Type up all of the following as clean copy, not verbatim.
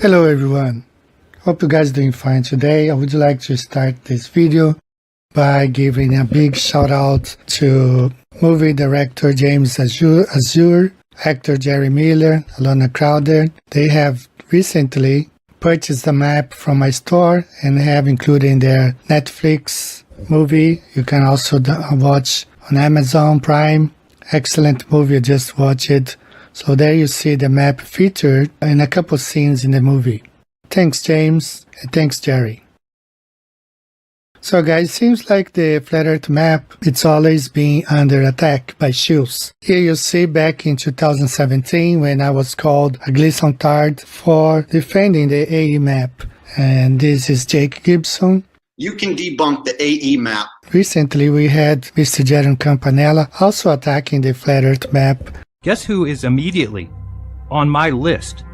Hello everyone, hope you guys are doing fine today. I would like to start this video by giving a big shout out to movie director James Azure, actor Jerry Miller, Alona Crowder. They have recently purchased a map from my store and have included in their Netflix movie. You can also watch on Amazon Prime. Excellent movie, I just watched it. So there you see the map featured in a couple scenes in the movie. Thanks James, and thanks Jerry. So guys, seems like the Flat Earth map, it's always been under attack by shills. Here you see back in 2017 when I was called a Gleason Tard for defending the AE map. And this is Jake Gibson. You can debunk the AE map. Recently we had Mr. Jaron Campanella also attacking the Flat Earth map. Guess who is immediately on my list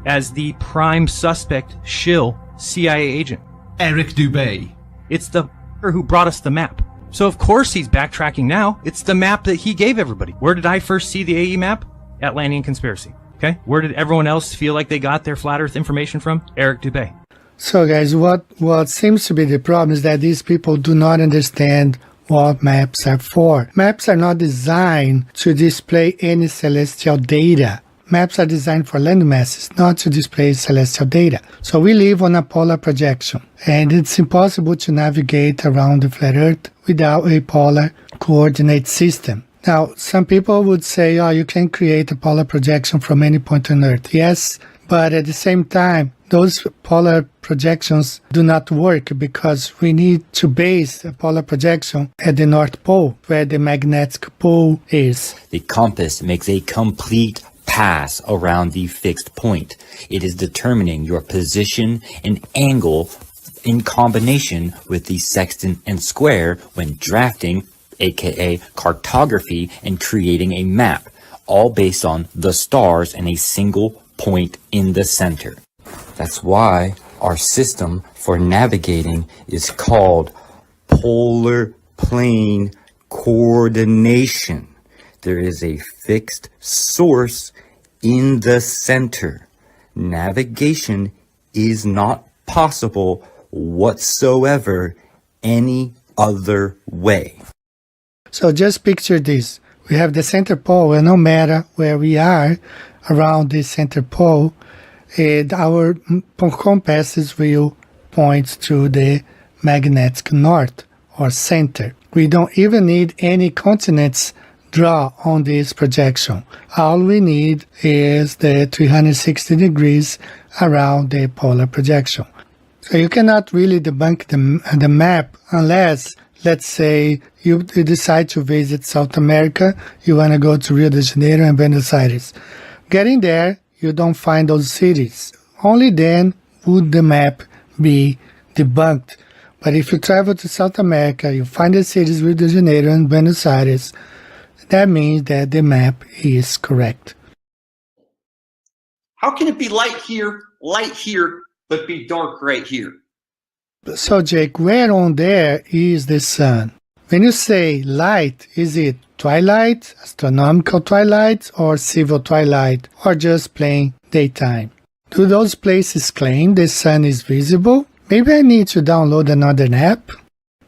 as the prime suspect shill CIA agent? Eric Dubé. It's the who brought us the map. So of course he's backtracking now. It's the map that he gave everybody. Where did I first see the AE map? Atlantean Conspiracy. Okay? Where did everyone else feel like they got their flat earth information from? Eric Dubé. So guys, what seems to be the problem is that these people do not understand what maps are for. Maps are not designed to display any celestial data. Maps are designed for land masses, not to display celestial data. So we live on a polar projection, and it's impossible to navigate around the flat Earth without a polar coordinate system. Now, some people would say, oh, you can create a polar projection from any point on Earth. Yes, but at the same time, those polar projections do not work because we need to base a polar projection at the North Pole, where the magnetic pole is. The compass makes a complete pass around the fixed point. It is determining your position and angle in combination with the sextant and square when drafting, aka cartography, and creating a map, all based on the stars and a single point in the center. That's why our system for navigating is called polar plane coordination. There is a fixed source in the center. Navigation is not possible whatsoever any other way. So just picture this. We have the center pole, and no matter where we are around the center pole, our compasses will point to the magnetic north or center. We don't even need any continents draw on this projection. All we need is the 360 degrees around the polar projection. So you cannot really debunk the map unless, let's say, you decide to visit South America, you want to go to Rio de Janeiro and Buenos Aires. Getting there, you don't find those cities. Only then would the map be debunked. But if you travel to South America, you find the cities Rio de Janeiro and Buenos Aires, that means that the map is correct. How can it be light here, but be dark right here? So Jake, where on there is the sun? When you say light, is it twilight, astronomical twilight, or civil twilight, or just plain daytime? Do those places claim the sun is visible? Maybe I need to download another app?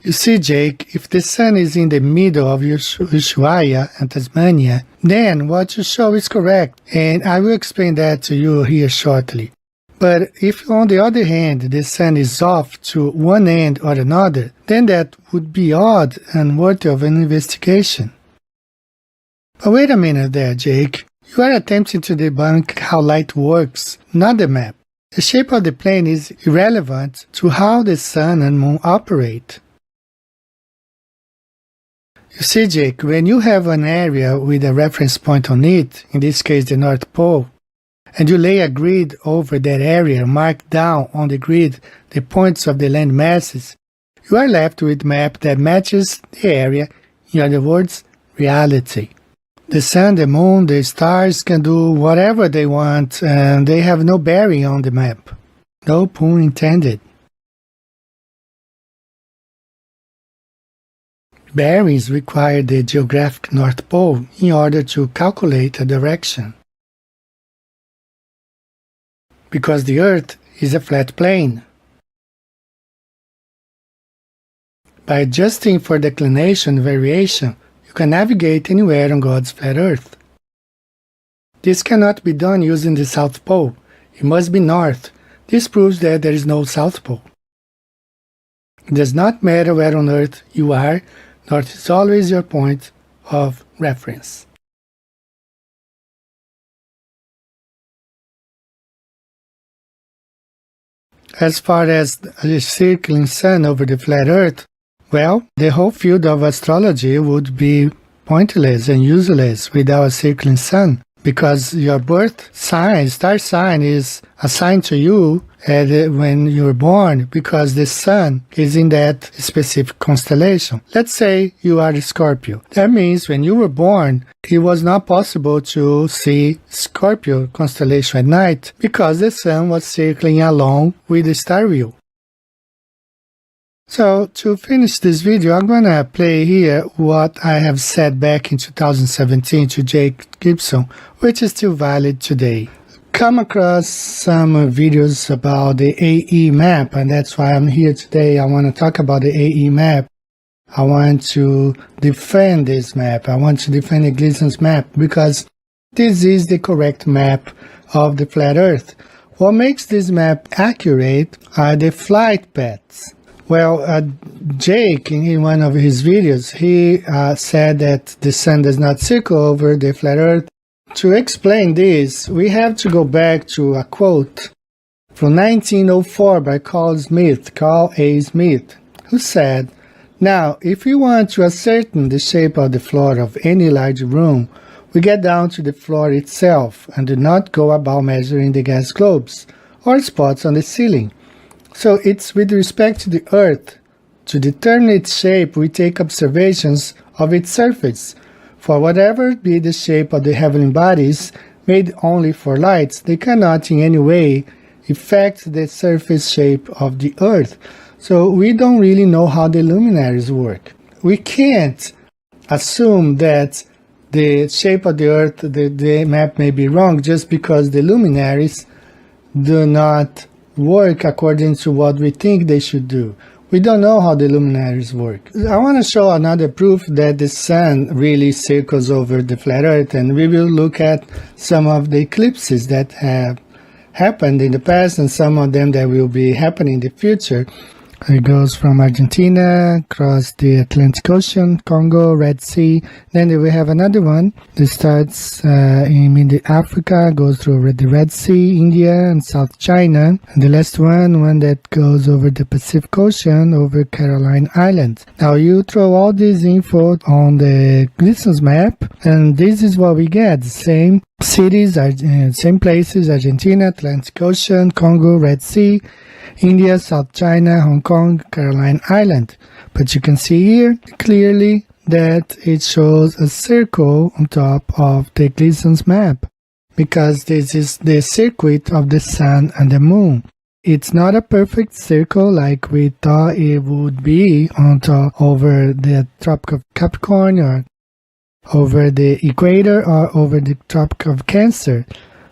You see, Jake, if the sun is in the middle of Ushuaia and Tasmania, then what you show is correct, and I will explain that to you here shortly. But if on the other hand the sun is off to one end or another, then that would be odd and worthy of an investigation. But wait a minute there, Jake. You are attempting to debunk how light works, not the map. The shape of the plane is irrelevant to how the sun and moon operate. You see, Jake, when you have an area with a reference point on it, in this case the North Pole, and you lay a grid over that area, mark down on the grid the points of the land masses, you are left with a map that matches the area, in other words, reality. The sun, the moon, the stars can do whatever they want, and they have no bearing on the map. No pun intended. Bearings require the geographic North Pole in order to calculate a direction. because the Earth is a flat plane. By adjusting for declination variation, you can navigate anywhere on God's flat Earth. This cannot be done using the South Pole. It must be north. This proves that there is no South Pole. It does not matter where on Earth you are, north is always your point of reference. As far as the circling sun over the flat Earth, well, the whole field of astrology would be pointless and useless without a circling sun, because your birth sign, star sign, is assigned to you when you're born, because the sun is in that specific constellation. Let's say you are a Scorpio. That means when you were born, it was not possible to see Scorpio constellation at night because the sun was circling along with the star wheel. So to finish this video, I'm gonna play here what I have said back in 2017 to Jake Gibson, which is still valid today. Come across some videos about the AE map, and that's why I'm here today. I want to talk about the AE map. I want to defend this map. I want to defend the Gleason's map because this is the correct map of the flat Earth. What makes this map accurate are the flight paths. Well, Jake, in one of his videos, he said that the sun does not circle over the flat Earth. To explain this, we have to go back to a quote from 1904 by Carl A. Smith, who said, "Now, if we want to ascertain the shape of the floor of any large room, we get down to the floor itself and do not go about measuring the gas globes or spots on the ceiling. So it's with respect to the Earth. To determine its shape, we take observations of its surface. For whatever be the shape of the heavenly bodies, made only for lights, they cannot in any way affect the surface shape of the Earth." So we don't really know how the luminaries work. We can't assume that the shape of the Earth, the map may be wrong just because the luminaries do not work according to what we think they should do. We don't know how the luminaries work. I want to show another proof that the sun really circles over the flat Earth, and we will look at some of the eclipses that have happened in the past and some of them that will be happening in the future. It goes from Argentina, across the Atlantic Ocean, Congo, Red Sea. Then we have another one that starts in Africa, goes through the Red Sea, India, and South China. And the last one that goes over the Pacific Ocean, over Caroline Island. Now you throw all this info on the Gleason's map, and this is what we get. The same cities, same places: Argentina, Atlantic Ocean, Congo, Red Sea, India, South China, Hong Kong, Caroline Island. But you can see here clearly that it shows a circle on top of the Gleason's map, because this is the circuit of the sun and the moon. It's not a perfect circle like we thought it would be on top over the Tropic of Capricorn, or over the equator, or over the Tropic of Cancer.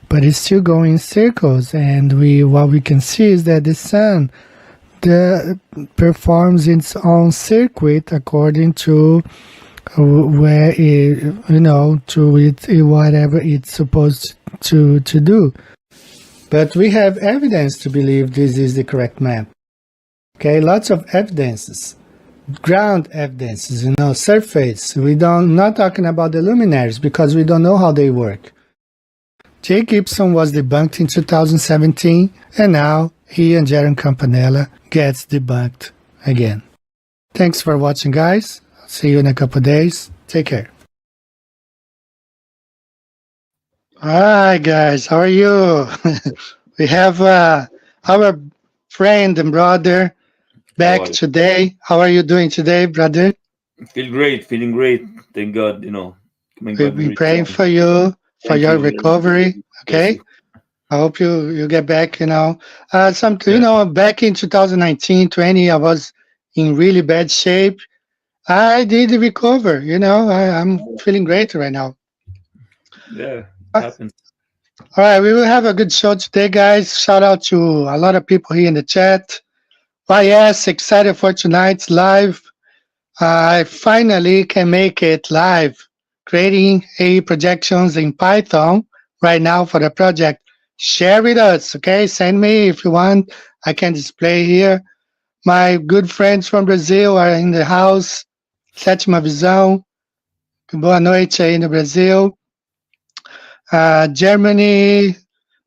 But it's still going in circles, and what we can see is that the sun performs its own circuit according to where whatever it's supposed to do. But we have evidence to believe this is the correct map. Okay, lots of evidences, ground evidences, surface. Not talking about the luminaries because we don't know how they work. Jake Gibson was debunked in 2017, and now he and Jaron Campanella gets debunked again. Thanks for watching, guys. See you in a couple of days. Take care. Alright, guys, how are you? We have our friend and brother back today. How are you doing today, brother? Feeling great. Thank God, We've been praying for you, for your recovery. Okay, I hope you get back. Back in 2019, 20, I was in really bad shape. I did recover. I'm feeling great right now. Yeah, it happens. All right, we will have a good show today, guys. Shout out to a lot of people here in the chat. YS, excited for tonight's live. I finally can make it live, creating AI projections in Python right now for the project. Share with us, okay? Send me if you want. I can display here. My good friends from Brazil are in the house. Sétima Visão. Boa noite aí no Brasil. Germany.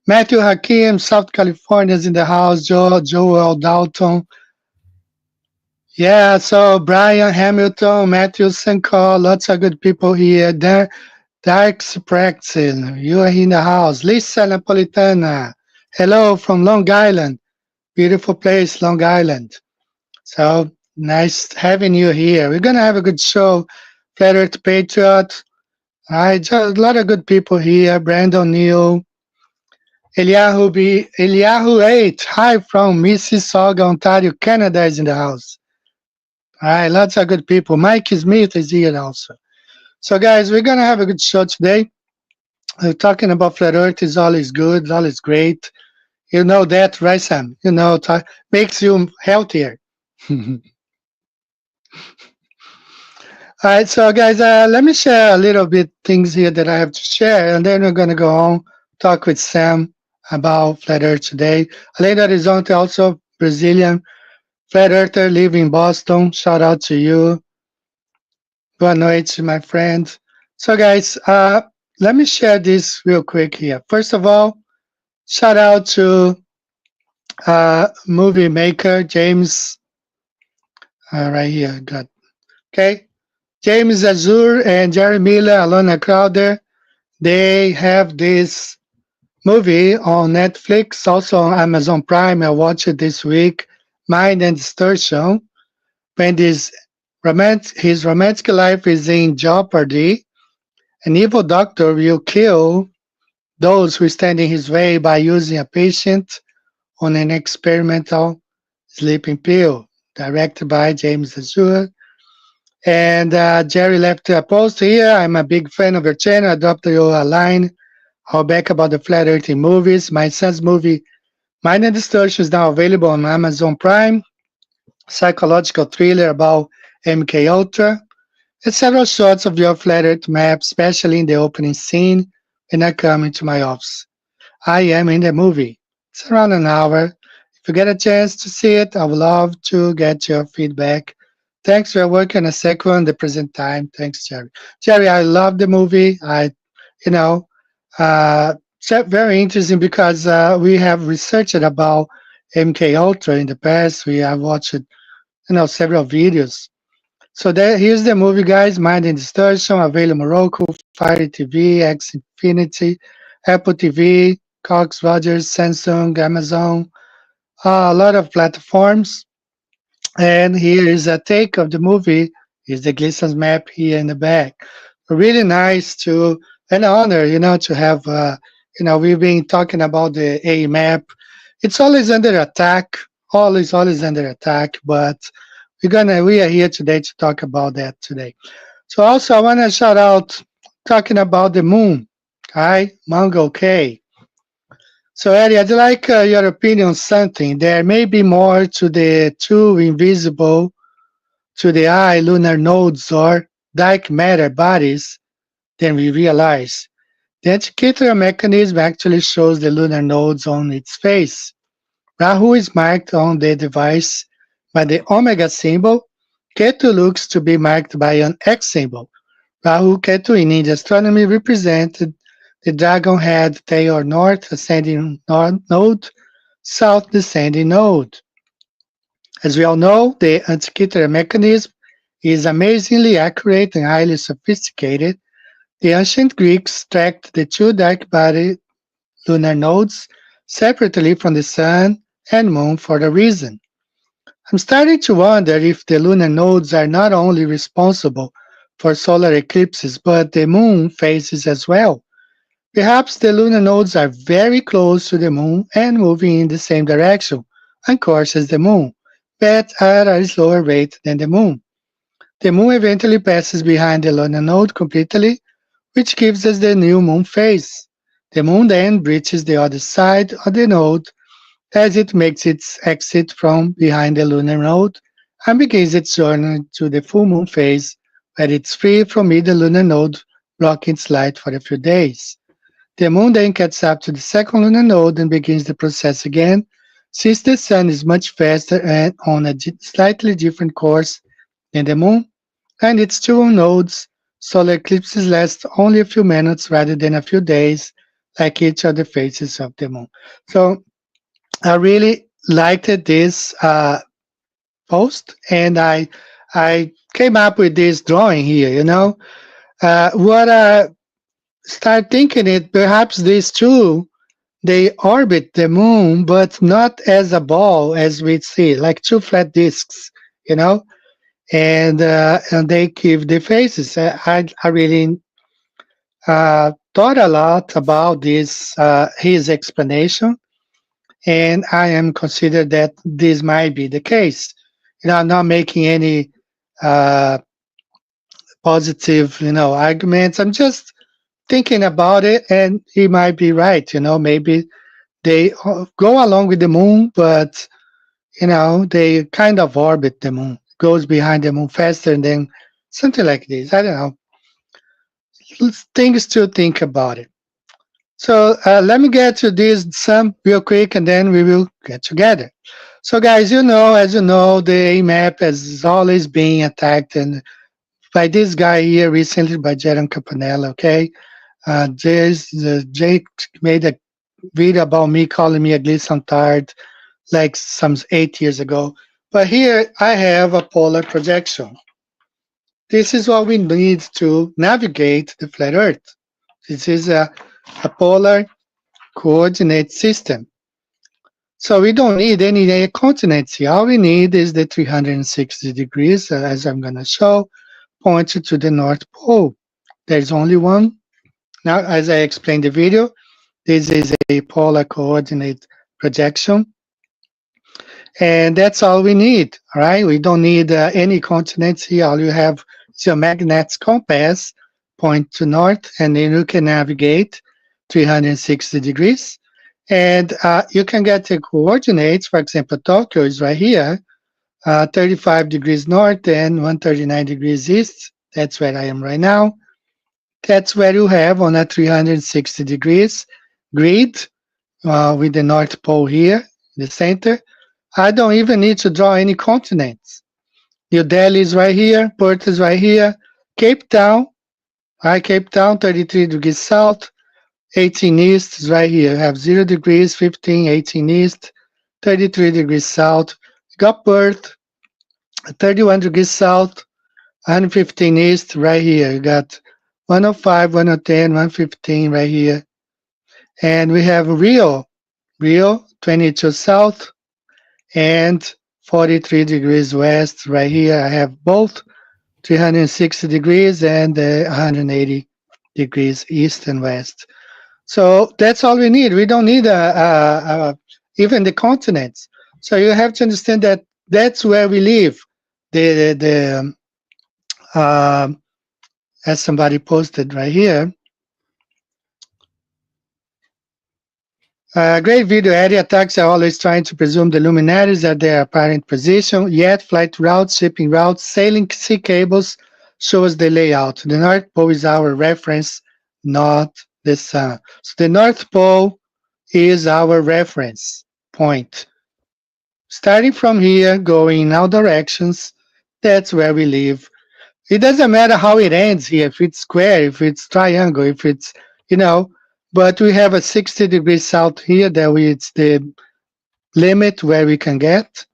Matthew Hakim, South California is in the house. Joel Dalton. Yeah, so Brian Hamilton, Matthew Sinclair, lots of good people here. Dark Praxin, you are in the house. Lisa Napolitana, hello from Long Island. Beautiful place, Long Island. So nice having you here. We're going to have a good show. Flat Earth Patriot. All right, just a lot of good people here. Brandon Neal. Eliahu 8. Hi from Mississauga, Ontario, Canada is in the house. All right, lots of good people. Mike Smith is here also. So, guys, we're going to have a good show today. We're talking about flat Earth is always good, always great. You know that, right, Sam? You know, makes you healthier. All right, so, guys, let me share a little bit things here that I have to share, and then we're going to go on, talk with Sam about flat Earth today. Alena Horizonte, also Brazilian flat earther, live in Boston. Shout out to you. Boa noite, my friend. So, guys, let me share this real quick here. First of all, shout out to movie maker James. Right here, good. Okay, James Azur and Jerry Miller, Alona Crowder. They have this movie on Netflix, also on Amazon Prime. I watched it this week. Mind and Distortion. When his romantic life is in jeopardy, an evil doctor will kill those who stand in his way by using a patient on an experimental sleeping pill. Directed by James Azur. And Jerry left a post here. I'm a big fan of your channel. I dropped you a line all back about the flat earth in movies. My son's movie, Mind and Distortion, is now available on Amazon Prime. Psychological thriller about MK Ultra. And several shots of your flat earth map, especially in the opening scene when I come into my office. I am in the movie. It's around an hour. If you get a chance to see it, I would love to get your feedback. Thanks for your work on the second, the present time. Thanks, Jerry. Jerry, I love the movie. You know, it's very interesting because we have researched about MK Ultra in the past. We have watched, several videos. So here's the movie, guys. Mind and Distortion, available on Roku, Fire TV, X Infinity, Apple TV, Cox, Rogers, Samsung, Amazon, a lot of platforms. And here is a take of the movie. Is the Gleason's map here in the back. Really nice to, an honor, to have, we've been talking about the A map. It's always under attack, always under attack, but we are here today to talk about that today. So also I want to shout out talking about the moon. Hi, Mongo K. So Eddie, I'd like your opinion on something. There may be more to the two invisible to the eye lunar nodes or dark matter bodies than we realize. The indicator mechanism actually shows the lunar nodes on its face. Rahu is marked on the device by the omega symbol. Ketu looks to be marked by an X symbol. Rahu Ketu in Indian astronomy represented the dragon head tail or north ascending node, south descending node. As we all know, the Antikythera mechanism is amazingly accurate and highly sophisticated. The ancient Greeks tracked the two dark body lunar nodes separately from the sun and moon for a reason. I'm starting to wonder if the lunar nodes are not only responsible for solar eclipses, but the moon phases as well. Perhaps the lunar nodes are very close to the moon and moving in the same direction and course as the moon, but at a slower rate than the moon. The moon eventually passes behind the lunar node completely, which gives us the new moon phase. The moon then reaches the other side of the node as it makes its exit from behind the lunar node and begins its journey to the full moon phase, where it's free from either lunar node, blocking its light for a few days. The moon then gets up to the second lunar node and begins the process again, since the sun is much faster and on a slightly different course than the moon, and its two nodes, solar eclipses last only a few minutes rather than a few days, like each of the phases of the moon. So I really liked this post, and I came up with this drawing here. What I start thinking it, perhaps these two, they orbit the moon, but not as a ball as we see, like two flat disks, you know, and they give the phases. I really thought a lot about this his explanation, and I am considered that this might be the case. I'm not making any uh, positive, arguments. I'm just thinking about it, and he might be right. Maybe they go along with the moon, but they kind of orbit the moon, goes behind the moon faster, and then something like this. I don't know. Things to think about it. So let me get to this some real quick, and then we will get together. So guys, as you know, the AMAP has always been attacked and by this guy here recently, by Jaron Campanella, okay? Jake made a video about me calling me a glissantard like some 8 years ago. But here I have a polar projection. This is what we need to navigate the flat Earth. This is a polar coordinate system. So we don't need any continents here. All we need is the 360 degrees, as I'm going to show, pointed to the North Pole. There's only one. Now, as I explained in the video, this is a polar coordinate projection. And that's all we need, all right? We don't need any continents here. All you have is your magnet's compass, point to north, and then you can navigate 360 degrees. And you can get the coordinates. For example, Tokyo is right here, 35 degrees north and 139 degrees east. That's where I am right now. That's where you have on a 360 degrees grid with the North Pole here in the center. I don't even need to draw any continents. New Delhi is right here, Perth is right here, Cape Town, Cape Town, 33 degrees south, 18 east is right here. You have 0 degrees, 15, 18 east, 33 degrees south. You got Perth, 31 degrees south, 115 east right here. You got 105, 110, 115 right here. And we have Rio, 22 south and 43 degrees west right here. I have both 360 degrees and 180 degrees east and west. So that's all we need. We don't need even the continents. So you have to understand that that's where we live. As somebody posted right here. Great video. Area attacks are always trying to presume the luminaries at their apparent position, yet flight routes, shipping routes, sailing sea cables show us the layout. The North Pole is our reference, not the sun. So the North Pole is our reference point. Starting from here, going in all directions, that's where we live. It doesn't matter how it ends here, if it's square, if it's triangle, if it's, but we have a 60 degrees south here, it's the limit where we can get,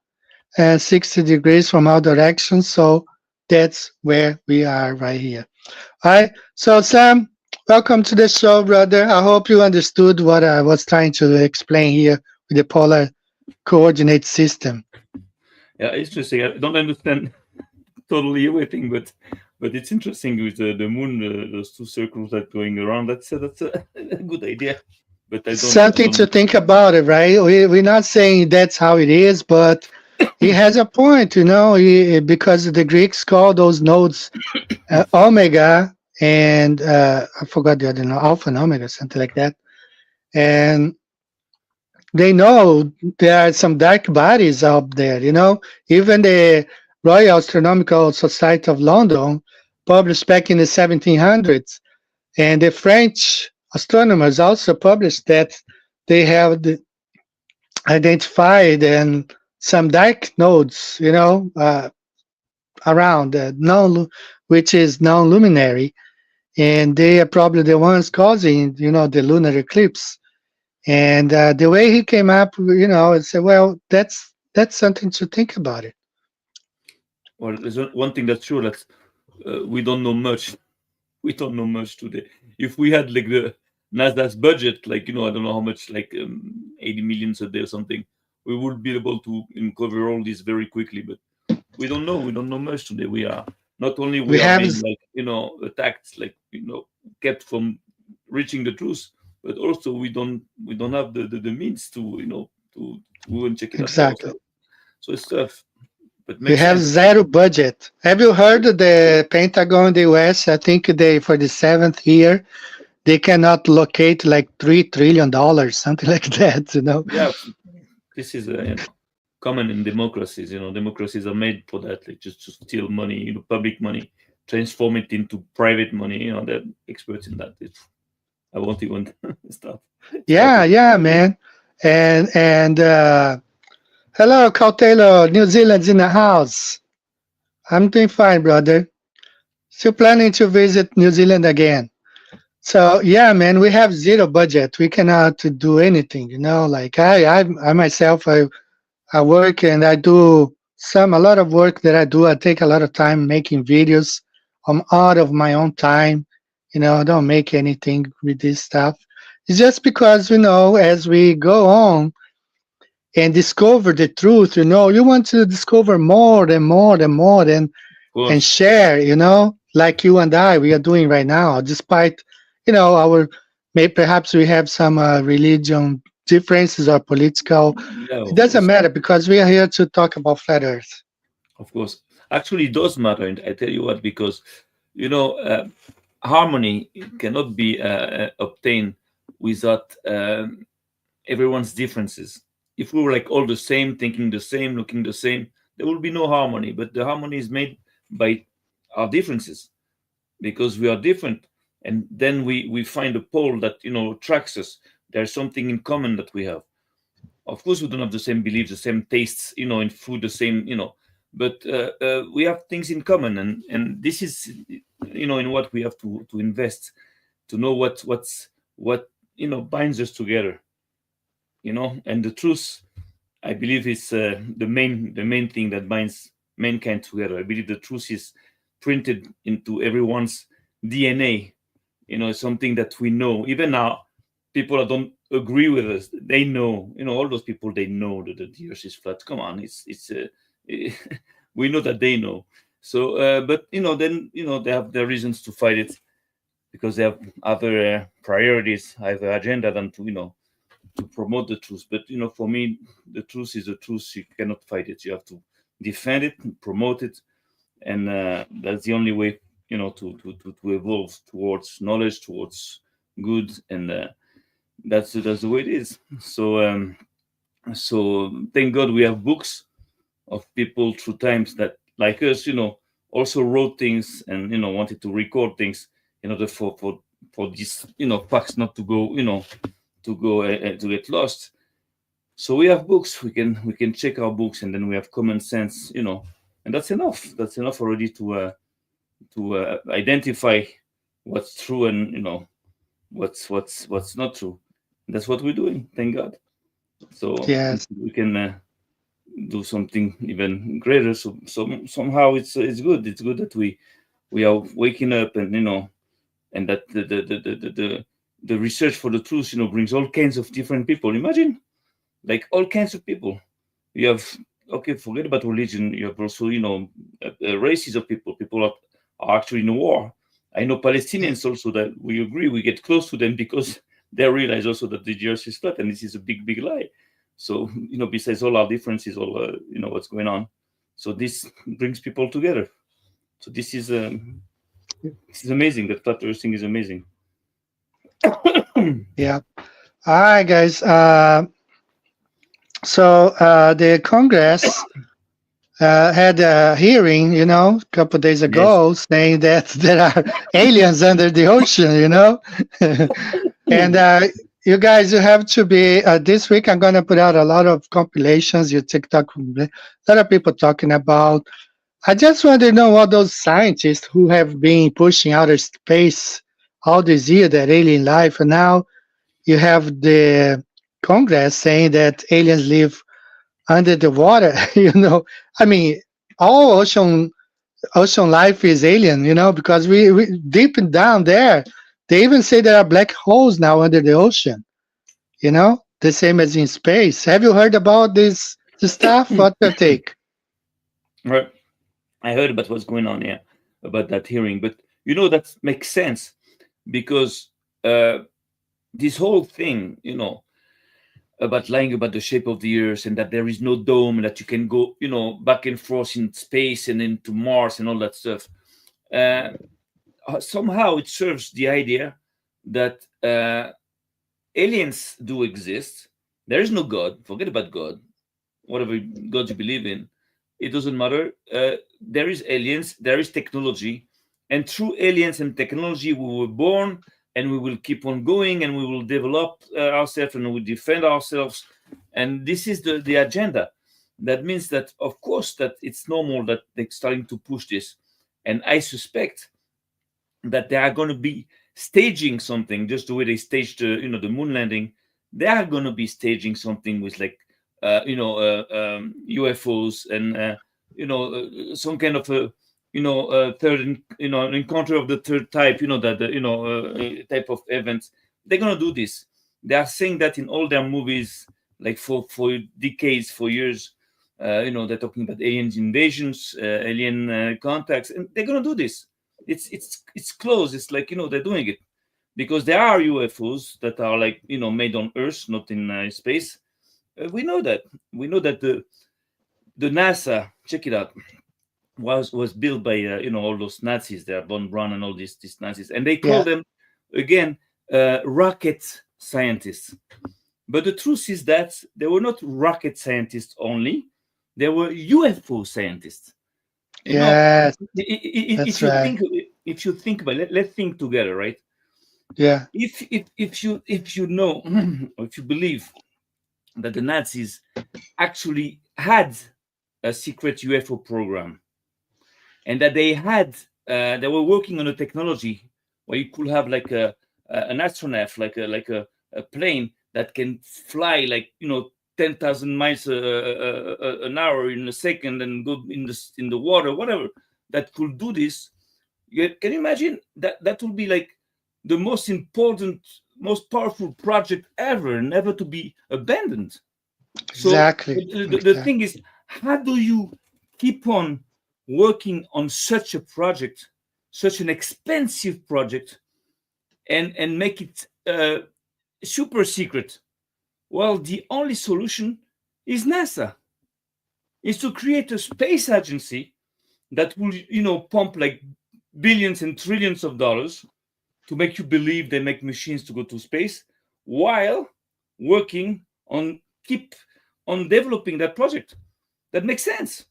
and 60 degrees from all directions, so that's where we are right here. All right, so Sam, welcome to the show, brother. I hope you understood what I was trying to explain here with the polar coordinate system. Yeah, it's interesting. I don't understand totally everything, but it's interesting with the moon, those two circles that going around. That's a good idea. But something to think about it, right? We're not saying that's how it is, but he has a point, because the Greeks call those nodes omega and I forgot the other name, alpha and omega, something like that. and they know there are some dark bodies out there. Even the Royal Astronomical Society of London published back in the 1700s, and the French astronomers also published that they have identified and some dark nodes, around which is non-luminary, and they are probably the ones causing, the lunar eclipse. And the way he came up, and said, well, that's something to think about it. Well, there's one thing that's sure, that we don't know much. We don't know much today. If we had like the NASDAQ's budget, like, I don't know how much, like 80 millions a day or something, we would be able to cover all this very quickly. But we don't know. We don't know much today. We are not only we are have being like attacked, like kept from reaching the truth, but also we don't have the means to to go and check it exactly. out. So it's tough. But We have sense. zero budget. Have you heard of the Pentagon in the US? I think for the 7th year, they cannot locate like $3 trillion, something like that. Yeah, this is common in democracies. Democracies are made for that, like just to steal money, public money, transform it into private money. They're experts in that. I won't even start. Yeah, man. And hello, Cautelo, New Zealand's in the house. I'm doing fine, brother. Still planning to visit New Zealand again. So yeah, man, we have zero budget. We cannot do anything. Like I myself, I work and I do a lot of work that I do. I take a lot of time making videos. I'm out of my own time. I don't make anything with this stuff. It's just because, as we go on and discover the truth, you want to discover more and more and more and share, like you and I, we are doing right now, despite, perhaps we have some religion differences or political. Yeah, it doesn't matter because we are here to talk about flat Earth. Of course. Actually, it does matter. And I tell you what, because, harmony cannot be obtained without everyone's differences. If we were like all the same, thinking the same, looking the same, there will be no harmony. But the harmony is made by our differences, because we are different. And then we find a pole that, attracts us. There's something in common that we have. Of course, we don't have the same beliefs, the same tastes, in food, the same, but we have things in common. And this is, in what we have to invest, to know what binds us together, and the truth, I believe, is the main thing that binds mankind together. I believe the truth is printed into everyone's DNA. Something that we know. Even now, people that don't agree with us, they know. All those people, they know that the Earth is flat. Come on, it's we know that they know. So, but then they have their reasons to fight it, because they have other priorities, other agenda than to promote the truth. But for me, the truth is the truth. You cannot fight it. You have to defend it, promote it, and that's the only way to evolve towards knowledge, towards good, and that's the way it is. So thank God we have books of people through times that, like us, also wrote things and wanted to record things in order for these facts not to go to get lost. So we have books. We can check our books, and then we have common sense, and that's enough. That's enough already to identify what's true and what's not true. And that's what we're doing. Thank God. So yes, we can do something even greater. So somehow it's good. It's good that we are waking up, and and that the research for the truth brings all kinds of different people. Imagine, like, all kinds of people. You have, okay, forget about religion. You have also races of people that are actually in war. I know Palestinians also that we agree, we get close to them because they realize also that the Earth is flat, and this is a big lie. So besides all our differences, all what's going on, so this brings people together. So this is amazing. That flat Earth thing is amazing. Yeah. All right, guys. The Congress had a hearing, a couple of days Yes. ago, saying that there are aliens under the ocean, and you guys, you have to be this week. I'm gonna put out a lot of compilations. Your TikTok, a lot of people talking about. I just want to know all those scientists who have been pushing outer space all this year, that alien life, and now you have the Congress saying that aliens live under the water. I mean, all ocean life is alien, because we deep down there, they even say there are black holes now under the ocean, the same as in space. Have you heard about this stuff? What's your take? Right. I heard about what's going on, yeah, about that hearing. But that makes sense because this whole thing, about lying about the shape of the earth and that there is no dome and that you can go, back and forth in space and into Mars and all that stuff. Somehow it serves the idea that aliens do exist. There is no God. Forget about God. Whatever God you believe in, it doesn't matter. There is aliens. There is technology, and through aliens and technology, we were born, and we will keep on going, and we will develop ourselves, and we will defend ourselves. And this is the agenda. That means that, of course, that it's normal that they're starting to push this, and I suspect that they are going to be staging something, just the way they staged the moon landing. They are going to be staging something with like UFOs and some kind of a third an encounter of the third type, type of events. They're going to do this. They are saying that in all their movies, like for decades, for years. They're talking about aliens invasions, alien contacts, and they're going to do this. It's close. It's like they're doing it because there are UFOs that are like made on Earth, not in space. We know that. We know that the NASA, check it out, was built by all those Nazis there, von Braun and all these Nazis, and they call Yeah. them again rocket scientists. But the truth is that they were not rocket scientists only; they were UFO scientists. Yes, If that's you right. think about it, let's think together, right? Yeah. If you know or if you believe that the Nazis actually had a secret UFO program and that they were working on a technology where you could have like an astronaut, like a plane that can fly like 10,000 miles an hour in a second and go in the water, whatever, that could do this. Can you imagine that would be like the most important, most powerful project ever, never to be abandoned. So Exactly. the thing is, how do you keep on working on such a project, such an expensive project, and make it super secret? Well, the only solution is NASA. Is to create a space agency that will, pump like billions and trillions of dollars to make you believe they make machines to go to space, while working on keep on developing that project. That makes sense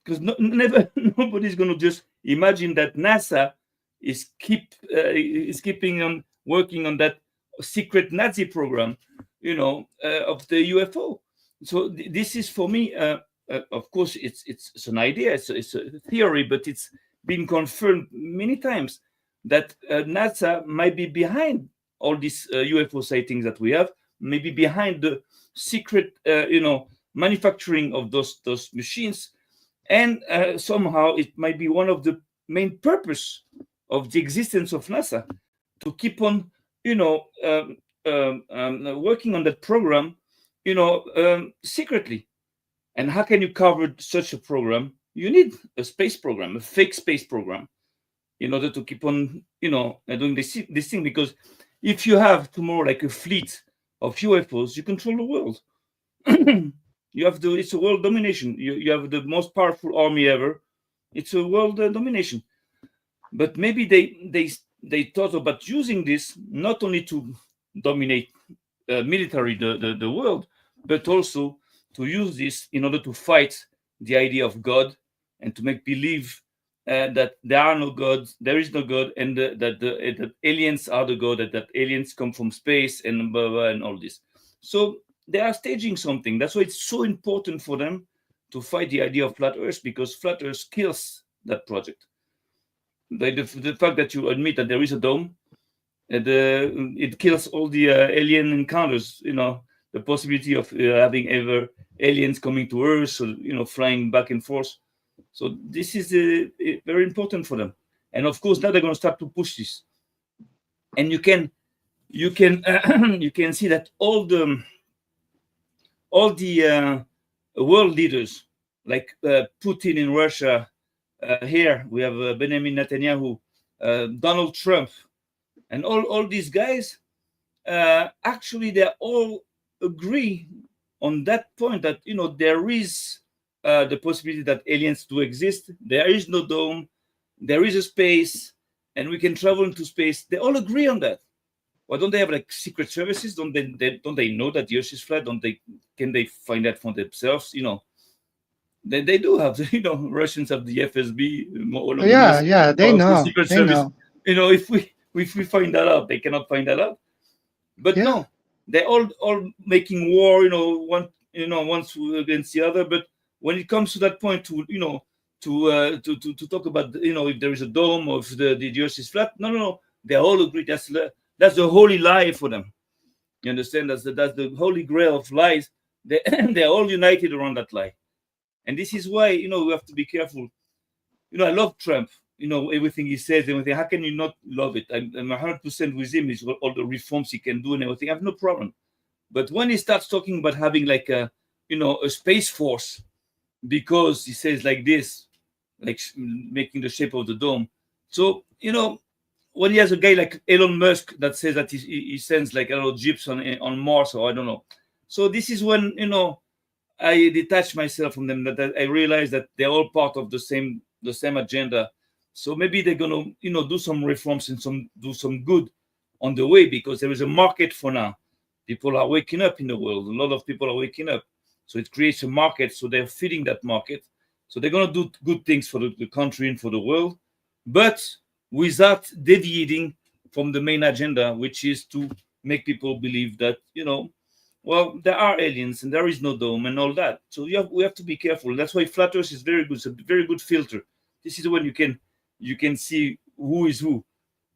because never nobody's going to just imagine that NASA is keeping on working on that secret Nazi program, of the UFO. So this is for me. Of course, it's an idea, it's a theory, but it's been confirmed many times that NASA might be behind all these UFO sightings that we have, maybe behind the secret, manufacturing of those machines, and somehow it might be one of the main purpose of the existence of NASA to keep on, working on that program, secretly. And how can you cover such a program? You need a space program, a fake space program, in order to keep on, doing this thing. Because if you have tomorrow like a fleet of UFOs, you control the world. It's a world domination. You have the most powerful army ever. It's a world domination. But maybe they thought about using this not only to dominate military the world, but also to use this in order to fight the idea of God and to make believe that there are no gods, there is no God, and that aliens are the God, that aliens come from space and blah, blah, and all this. So they are staging something. That's why it's so important for them to fight the idea of flat Earth, because flat Earth kills that project. The fact that you admit that there is a dome, it kills all the alien encounters. The possibility of having ever aliens coming to Earth, so flying back and forth. So this is very important for them. And of course, now they're going to start to push this. And you can you can see that all the world leaders, like Putin in Russia, here we have Benjamin Netanyahu, Donald Trump, and all these guys, actually they all agree on that point, that there is the possibility that aliens do exist. There is no dome, there is a space, and we can travel into space. They all agree on that. Why don't they have like secret services? Don't they know that the Earth is flat? Can they find that for themselves? They do have. Russians have the FSB. Yeah, they Powerful know. secret They service. know. If we find that out, they cannot find that out. But Yeah. no, they're all making war. One once against the other. But when it comes to that point, to talk about if there is a dome or if the Earth is flat, no, they all agree. That's the holy lie for them. You understand? That's the holy grail of lies. They're all united around that lie, and this is why we have to be careful. I love Trump. Everything he says, everything. How can you not love it? I'm 100% with him. It's all the reforms he can do and everything. I have no problem. But when he starts talking about having like a space force, because he says like this, like making the shape of the dome. So when he has a guy like Elon Musk that says that he sends like jeeps on Mars, or I don't know. So this is when I detach myself from them. That I realize that they're all part of the same agenda. So maybe they're gonna do some reforms and do some good on the way, because there is a market for now. People are waking up in the world. A lot of people are waking up. So it creates a market. So they're feeding that market. So they're gonna do good things for the country and for the world, but without deviating from the main agenda, which is to make people believe that, there are aliens and there is no dome and all that. So we have to be careful. That's why flat Earth is very good. It's a very good filter. This is when you can see who is who.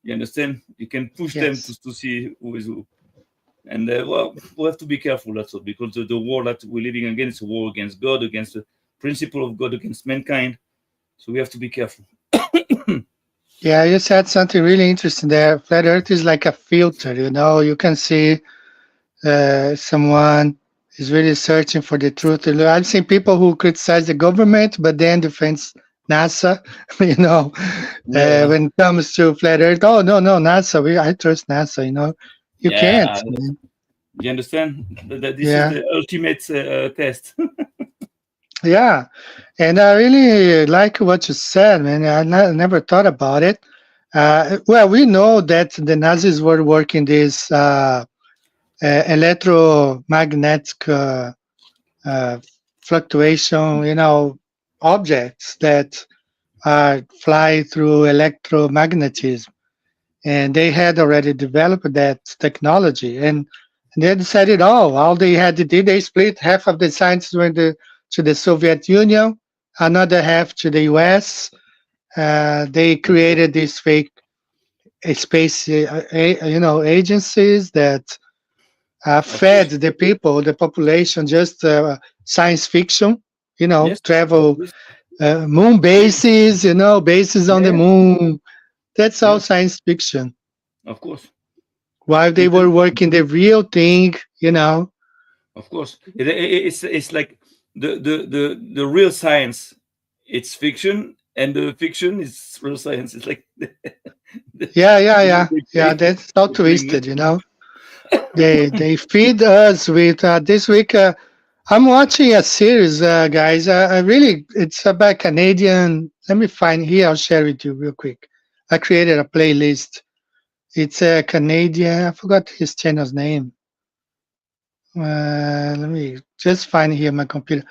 You understand? You can push them to see who is who. And we have to be careful. That's all, because the war that we're living against is a war against God, against the principle of God, against mankind. So we have to be careful. Yeah, you said something really interesting there. Flat Earth is like a filter, you can see someone is really searching for the truth. I've seen people who criticize the government, but then defends NASA, when it comes to flat Earth. Oh, no, NASA, I trust NASA, you can't. You understand? This is Yeah. the ultimate test. Yeah, and I really like what you said, man. I never thought about it. Well, we know that the Nazis were working this electromagnetic fluctuation, objects that fly through electromagnetism, and they had already developed that technology, and they decided, all they had to do, they split half of the science went to the Soviet Union, another half to the US. They created these fake space, agencies that fed the people, the population, just science fiction. Yes. Travel moon bases, bases on the moon. That's all science fiction. Of course. While they were working the real thing. Of course, it's like the real science. It's fiction, and the fiction is real science. It's like Yeah. That's all twisted. They feed us with this week. I'm watching a series, guys. It's about Canadian. Let me find here. I'll share with you real quick. I created a playlist. It's a Canadian. I forgot his channel's name. Let me just find here my computer.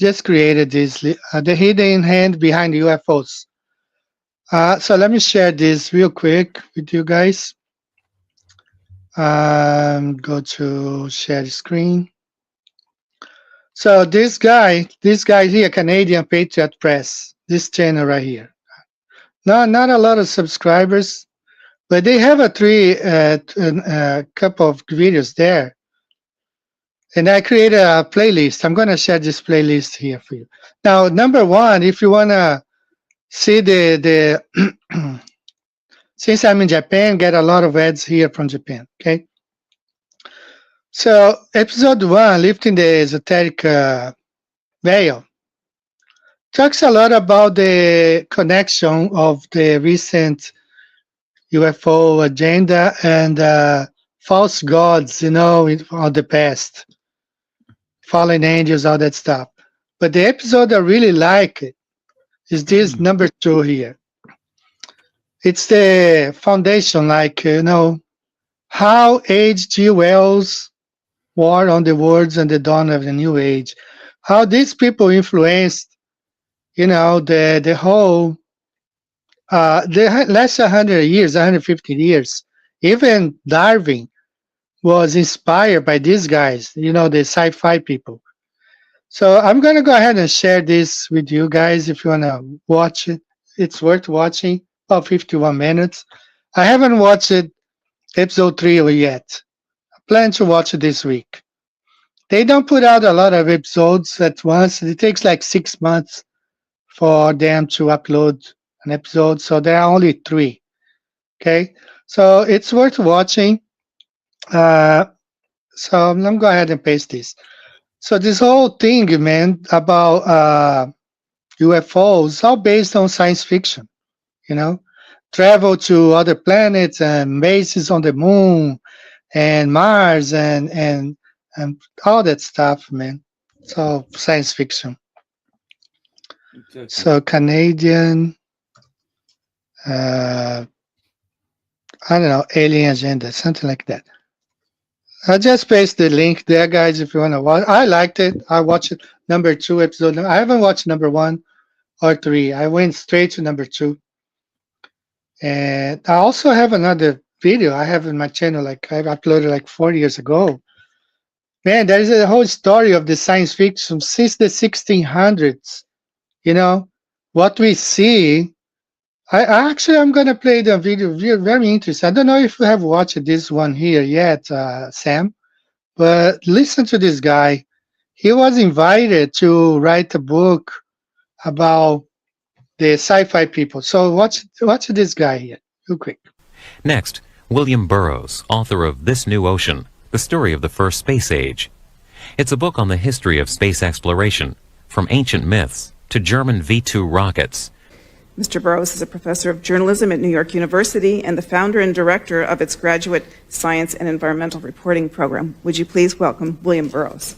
Just created this, the hidden hand behind UFOs. So let me share this real quick with you guys. Go to share the screen. So this guy here, Canadian Patriot Press, this channel right here. Not a lot of subscribers, but they have a couple of videos there. And I created a playlist. I'm going to share this playlist here for you. Now, number one, if you want to see the since I'm in Japan, get a lot of ads here from Japan, okay? So, episode 1, Lifting the Esoteric Veil, talks a lot about the connection of the recent UFO agenda and false gods, of the past, fallen angels, all that stuff. But the episode I really like is this number 2 here. It's the foundation, how H.G. Wells' War on the Words and the Dawn of the New Age, how these people influenced, the whole, the last 100 years, 150 years. Even Darwin was inspired by these guys, the sci-fi people. So I'm going to go ahead and share this with you guys if you want to watch it. It's worth watching. About 51 minutes. I haven't watched it, episode 3 yet. I plan to watch it this week. They don't put out a lot of episodes at once. It takes like 6 months for them to upload an episode, so there are only 3. Okay, so it's worth watching. So I'm going to go ahead and paste this. So this whole thing, man, about UFOs, all based on science fiction. Travel to other planets and bases on the moon and Mars and all that stuff, man. It's all science fiction. Exactly. So Canadian, I don't know, alien agenda, something like that. I just paste the link there, guys, if you want to watch. I liked it. I watched it, number 2 episode. I haven't watched number 1 or 3. I went straight to number 2. And I also have another video I have in my channel, I uploaded 4 years ago. Man, there is a whole story of the science fiction since the 1600s. What we see. I'm going to play the video. Very interesting. I don't know if you have watched this one here yet, Sam, but listen to this guy. He was invited to write a book about the sci-fi people. So watch this guy here, real quick. Next, William Burroughs, author of This New Ocean, The Story of the First Space Age. It's a book on the history of space exploration, from ancient myths to German V-2 rockets. Mr. Burroughs is a professor of journalism at New York University and the founder and director of its graduate science and environmental reporting program. Would you please welcome William Burroughs?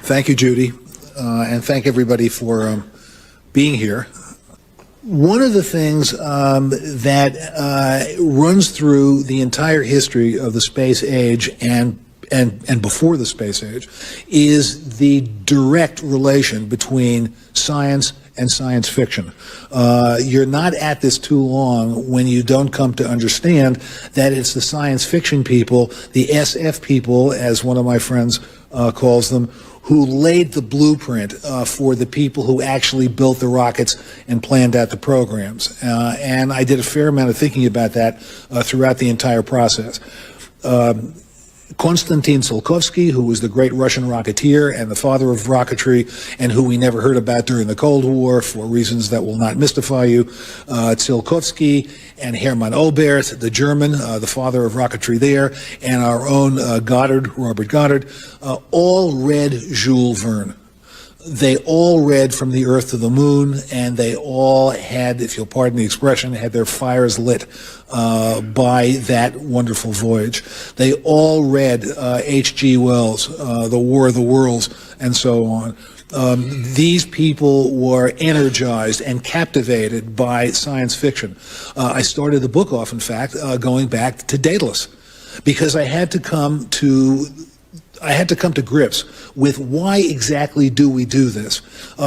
Thank you, Judy, and thank everybody for being here. One of the things that runs through the entire history of the space age and before the space age is the direct relation between science and science fiction. You're not at this too long when you don't come to understand that it's the science fiction people, the SF people, as one of my friends calls them, who laid the blueprint for the people who actually built the rockets and planned out the programs. And I did a fair amount of thinking about that throughout the entire process. Konstantin Tsiolkovsky, who was the great Russian rocketeer and the father of rocketry, and who we never heard about during the Cold War for reasons that will not mystify you. Tsiolkovsky and Hermann Oberth, the German, the father of rocketry there, and our own Robert Goddard, all read Jules Verne. They all read From the Earth to the Moon, and they all had, if you'll pardon the expression, had their fires lit by that wonderful voyage. They all read H.G. Wells, The War of the Worlds, and so on. These people were energized and captivated by science fiction. I started the book off, in fact, going back to Daedalus, because I had to come to grips with why exactly do we do this.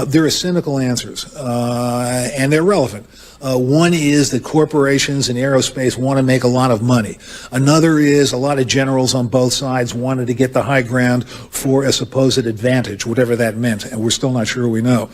There are cynical answers, and they're relevant. One is that corporations in aerospace want to make a lot of money. Another is a lot of generals on both sides wanted to get the high ground for a supposed advantage, whatever that meant, and we're still not sure we know.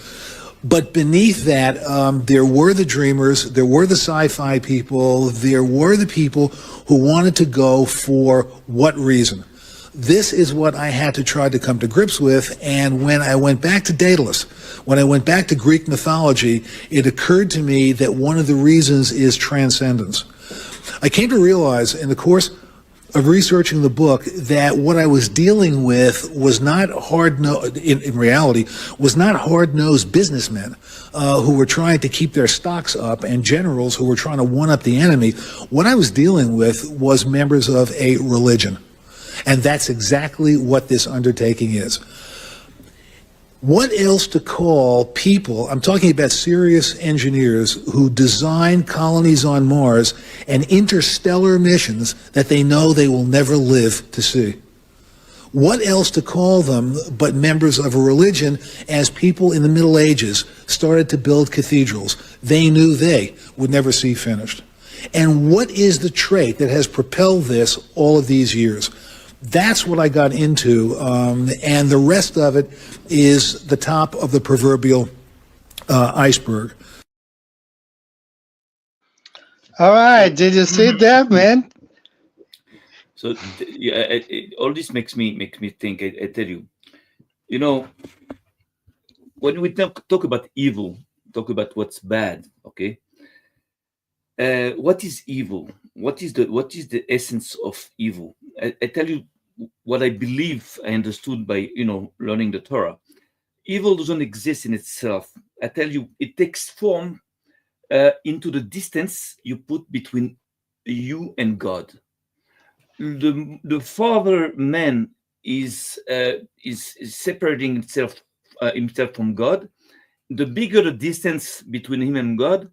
But beneath that, there were the dreamers, there were the sci-fi people, there were the people who wanted to go for what reason? This is what I had to try to come to grips with, and when I went back to Daedalus, when I went back to Greek mythology, it occurred to me that one of the reasons is transcendence. I came to realize in the course of researching the book that what I was dealing with was not in reality, was not hard-nosed businessmen who were trying to keep their stocks up and generals who were trying to one-up the enemy. What I was dealing with was members of a religion. And that's exactly what this undertaking is. What else to call people, I'm talking about serious engineers who design colonies on Mars and interstellar missions that they know they will never live to see? What else to call them but members of a religion as people in the Middle Ages started to build cathedrals they knew they would never see finished? And what is the trait that has propelled this all of these years? That's what I got into, and the rest of it is the top of the proverbial iceberg. All right, did you see that, man? So all this makes me think. I tell you, when we talk about evil, talk about what's bad. Okay, what is evil? What is the essence of evil? I tell you what I believe I understood by learning the Torah. Evil doesn't exist in itself. I tell you, it takes form into the distance you put between you and God. The father man is separating himself from God. The bigger the distance between him and God,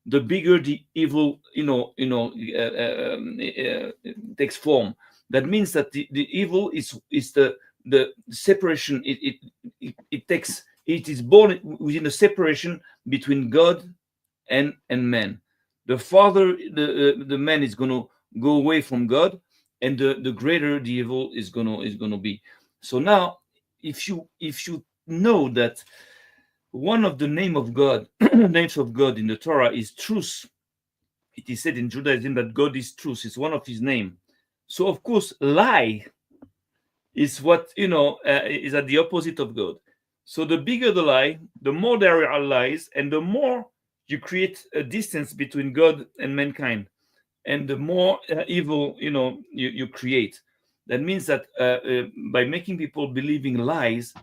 the bigger the evil takes form. That means that the evil is the separation. It is born within the separation between God and man. The farther the man is going to go away from God, and the greater the evil is going to be. So now, if you know that one of the names of God in the Torah is truth. It is said in Judaism that God is truth. It's one of his names. So of course, lie is what is at the opposite of God. So the bigger the lie, the more there are lies, and the more you create a distance between God and mankind, and the more evil you create. That means that by making people believing lies,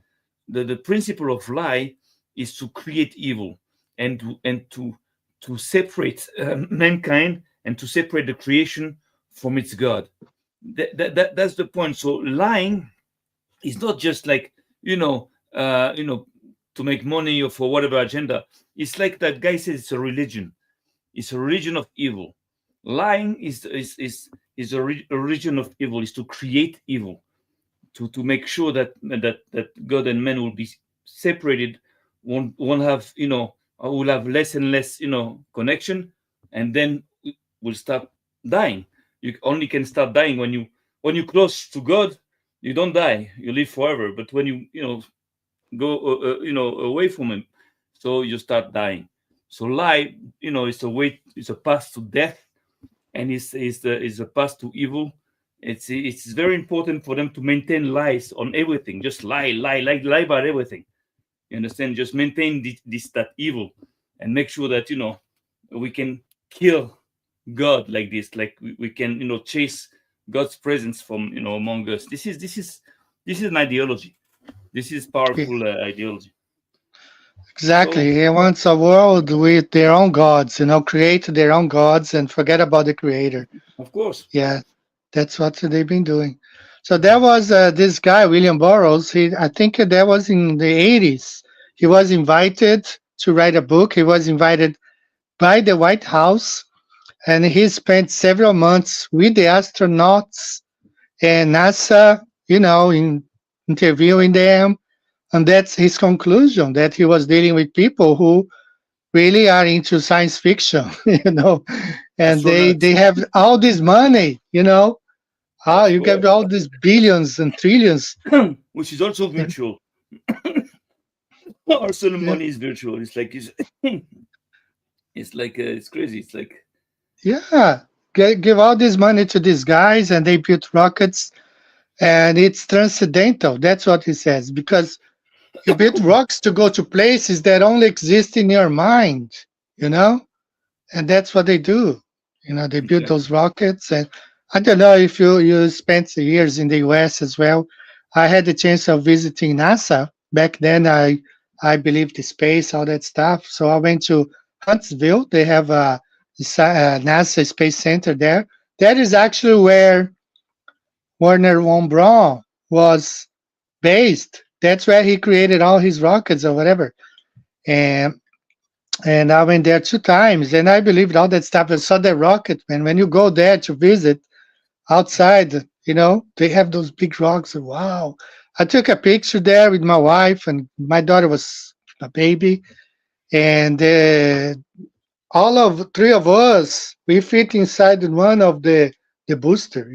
the principle of lie is to create evil and to separate mankind and to separate the creation from its God. That's the point. So lying is not just like to make money or for whatever agenda. It's like that guy says, it's a religion. It's a religion of evil. Lying is a religion of evil. Is to create evil, to make sure that God and man will be separated. Won't have will have less and less connection, and then will start dying. You only can start dying when you close to God. You don't die, you live forever. But when you go away from him, so you start dying. So lie is a way, it's a path to death, and is a path to evil. It's very important for them to maintain lies on everything. Just lie about everything. You understand? Just maintain that evil, and make sure that we can kill God like this, like we can chase God's presence from among us. This is an ideology. This is powerful ideology. Exactly. He wants a world with their own gods, create their own gods and forget about the creator. Of course. Yeah, that's what they've been doing. So there was this guy, William Burroughs. I think that was in the 80s. He was invited to write a book. He was invited by the White House, and he spent several months with the astronauts and NASA, in interviewing them. And that's his conclusion, that he was dealing with people who really are into science fiction, and they have all this money, you get all these billions and trillions. Which is also virtual. Our son money is virtual. It's like it's crazy. It's like Yeah, give all this money to these guys, and they built rockets, and it's transcendental. That's what he says, because you build rocks to go to places that only exist in your mind, and that's what they do. They build those rockets, and I don't know if you spent years in the U.S. as well. I had the chance of visiting NASA back then. I believed in space, all that stuff. So I went to Huntsville. They have a NASA Space Center there. That is actually where Werner von Braun was based. That's where he created all his rockets or whatever. And I went there 2 times, and I believed all that stuff. I saw the rocket, man. When you go there to visit outside, they have those big rocks. Wow. I took a picture there with my wife, and my daughter was a baby. And all of 3 of us, we fit inside one of the booster,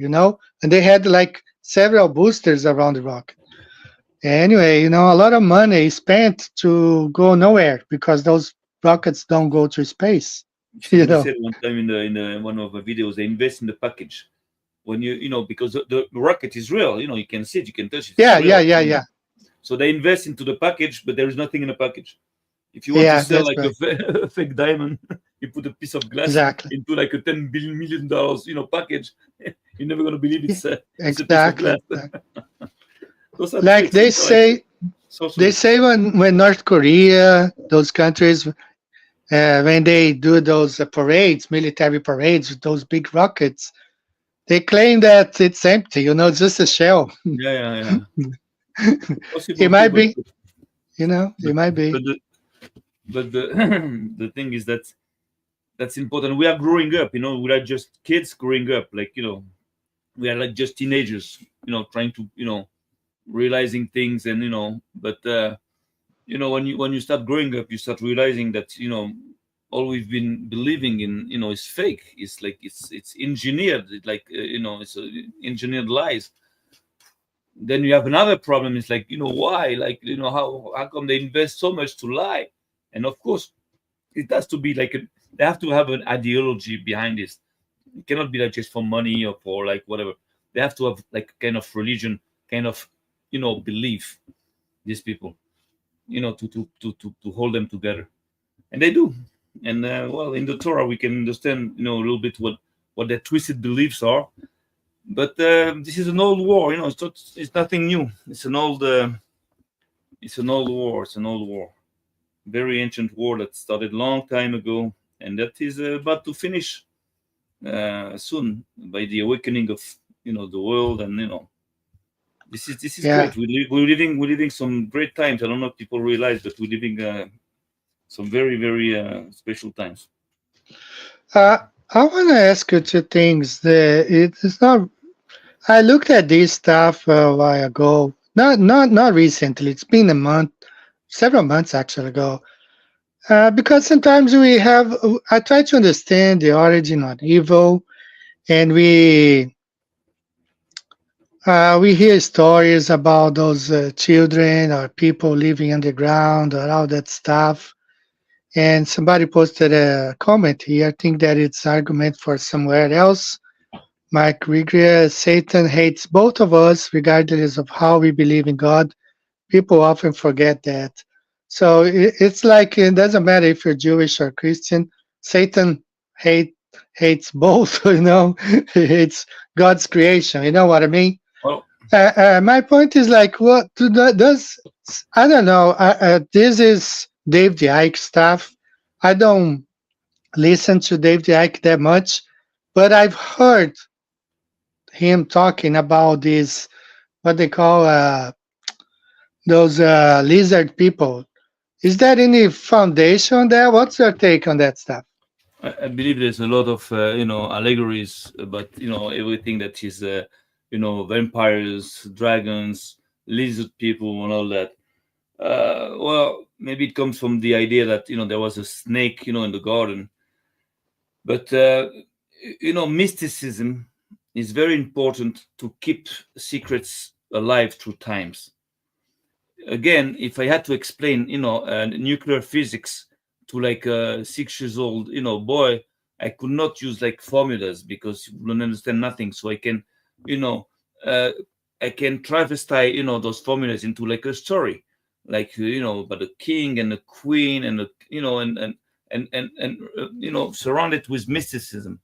and they had like several boosters around the rocket. Anyway, a lot of money is spent to go nowhere because those rockets don't go to space. You said one time in one of the videos, they invest in the package. When because the rocket is real, you can see it, you can touch it. Yeah. So they invest into the package, but there is nothing in the package. If you want to sell like a fake diamond, you put a piece of glass into like a $10 million package. You're never gonna believe it's a piece of glass. Like they say when North Korea, those countries, when they do those parades, military parades with those big rockets, they claim that it's empty, it's just a shell. Yeah. It might be, it might be. But the thing is that's important. We are growing up, we are just kids growing up, like, we are like just teenagers, trying to, realizing things, and but when you start growing up, you start realizing that all we've been believing in is fake. It's like it's engineered. It's like it's engineered lies. Then you have another problem. It's like why, like how come they invest so much to lie? And of course it has to be like they have to have an ideology behind this. It cannot be like just for money or for like whatever. They have to have like kind of religion, kind of belief, these people, to hold them together, and they do. And well, in the Torah we can understand a little bit what their twisted beliefs are. But this is an old war, it's nothing new. It's an old war. It's an old war, very ancient war that started long time ago, and that is about to finish soon by the awakening of the world. And this is great. We're living some great times. I don't know if people realize, but we're living some very, very special times. I want to ask you 2 things. It's not. I looked at this stuff a while ago. Not recently. It's been a month, several months actually ago. Because sometimes I try to understand the origin of evil, and we hear stories about those children or people living underground or all that stuff. And somebody posted a comment here. I think that it's argument for somewhere else. Mike Rigria, Satan hates both of us regardless of how we believe in God. People often forget that. So it's like it doesn't matter if you're Jewish or Christian. Satan hates both. He hates God's creation. You know what I mean? Well, my point is like, what does I don't know. This is Dave the Ike stuff. I don't listen to Dave the Ike that much, but I've heard him talking about this what they call those lizard people. Is there any foundation there? What's your take on that stuff? I believe there's a lot of allegories about everything that is vampires, dragons, lizard people, and all that. Well, maybe it comes from the idea that there was a snake in the garden, but mysticism is very important to keep secrets alive through times. Again, if I had to explain nuclear physics to like a 6 years old boy, I could not use like formulas because you don't understand nothing. So I can I can travesty those formulas into like a story, like about a king and a queen and surrounded with mysticism.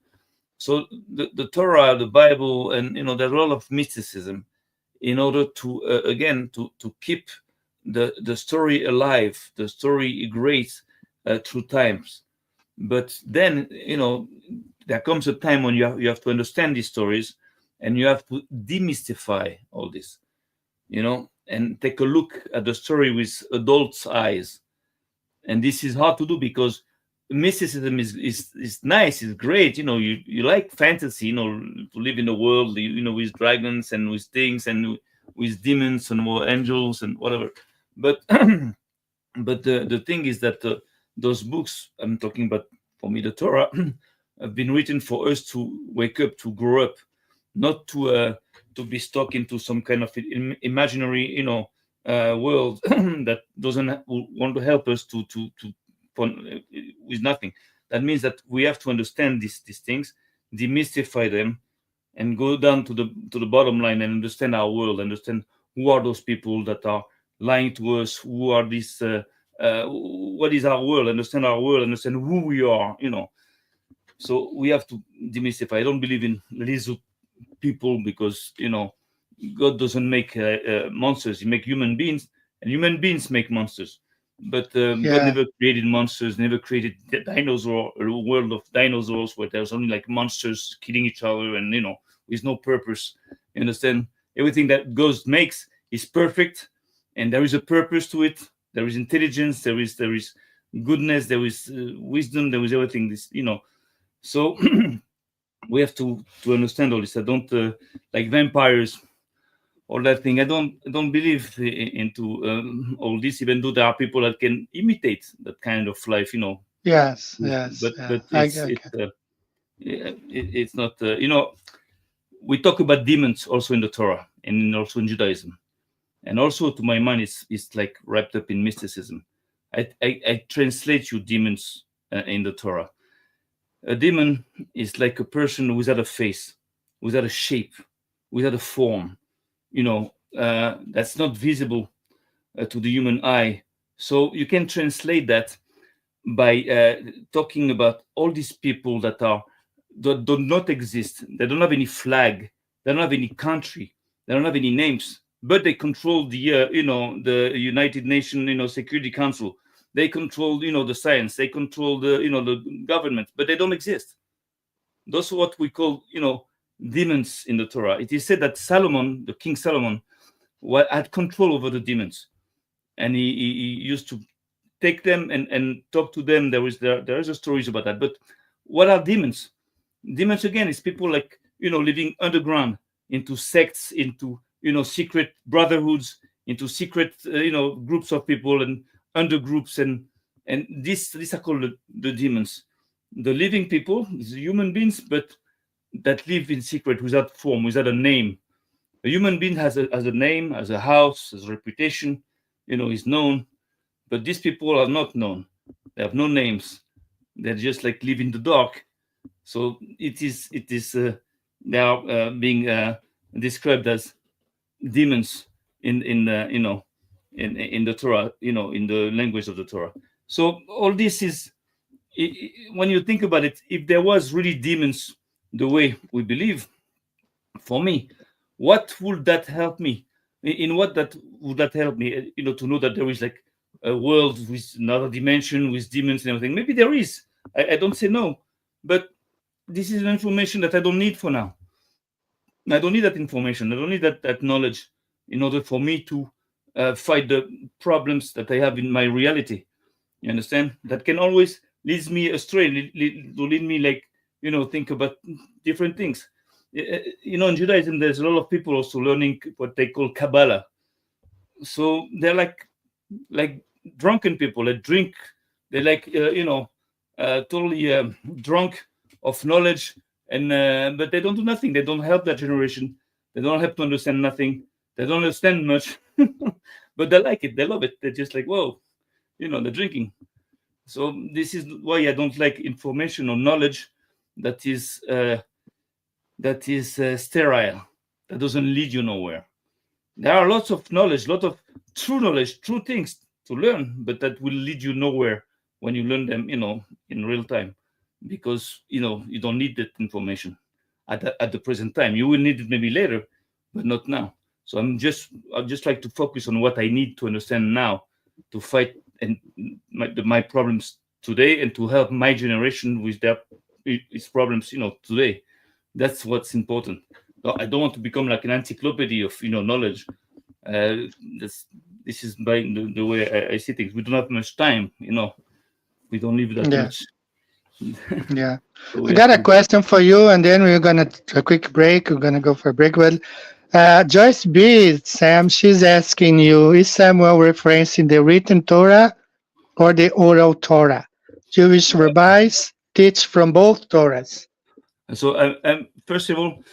So the Torah, the Bible, and there's a lot of mysticism in order to again to keep the story alive, the story great through times. But then there comes a time when you have to understand these stories, and you have to demystify all this, and take a look at the story with adults' eyes. And this is hard to do because mysticism is nice, it's great. You like fantasy, to live in a world, with dragons and with things and with demons and more angels and whatever. But but the thing is that those books I'm talking about, for me, the Torah, have been written for us to wake up, to grow up, not to be stuck into some kind of imaginary world that doesn't want to help us to with nothing. That means that we have to understand these things, demystify them, and go down to the bottom line and understand our world, understand who are those people that are lying to us, who are these what is our world, understand our world, understand who we are. So we have to demystify. I don't believe in lizard people because God doesn't make monsters. He makes human beings, and human beings make monsters. But God never created monsters, never created the dinosaur, a world of dinosaurs where there's only like monsters killing each other and with no purpose. You understand? Everything that God makes is perfect, and there is a purpose to it. There is intelligence, there is goodness, there is wisdom, there is everything. So we have to understand all this. I don't like vampires, all that thing. I don't believe into all this, even though there are people that can imitate that kind of life. Yes. But it's not. We talk about demons also in the Torah and also in Judaism, and also to my mind, it's like wrapped up in mysticism. I translate you demons in the Torah. A demon is like a person without a face, without a shape, without a form, that's not visible to the human eye. So you can translate that by talking about all these people that do not exist. They don't have any flag. They don't have any country. They don't have any names. But they control the United Nations Security Council. They control the science. They control the government. But they don't exist. Those are what we call demons in the Torah. It is said that Solomon, the King Solomon, had control over the demons, and he used to take them and talk to them. There is a stories about that. But what are demons? Demons again is people like living underground, into sects, into secret brotherhoods, into secret groups of people and undergroups, and these are called the demons. The living people is human beings, but that live in secret, without form, without a name. A human being has a name, has a house, has a reputation, is known. But these people are not known. They have no names. They just like live in the dark. So it is they are being described as demons in the Torah, in the language of the Torah. So all this is, when you think about it, if there was really demons the way we believe, for me, what would that help me? In what that would that help me? To know that there is like a world with another dimension, with demons and everything. Maybe there is. I don't say no, but this is an information that I don't need for now. I don't need that information. I don't need that knowledge. in order for me to fight the problems that I have in my reality. You understand? That can always lead me astray, lead me like, think about different things. In Judaism, there's a lot of people also learning what they call Kabbalah. So they're like drunken people. They drink. They're like totally drunk of knowledge, and but they don't do nothing. They don't help that generation. They don't help to understand nothing. They don't understand much, but they like it. They love it. They're just like, whoa, they're drinking. So this is why I don't like information or knowledge that is sterile. That doesn't lead you nowhere. There are lots of knowledge, true things to learn, but that will lead you nowhere when you learn them, in real time, because you don't need that information at the present time. You will need it maybe later, but not now. So I'll just like to focus on what I need to understand now to fight and my problems today, and to help my generation with its problems, today. That's what's important. I don't want to become like an encyclopedia of knowledge. This is by the way I see things. We don't have much time, we don't live that much. Yeah. So I got a question for you, and then we're gonna a quick break. We're gonna go for a break. Well, Joyce B, Sam, she's asking you: is Samuel referencing the written Torah or the oral Torah? Jewish rabbis teach from both Torahs. So first of all,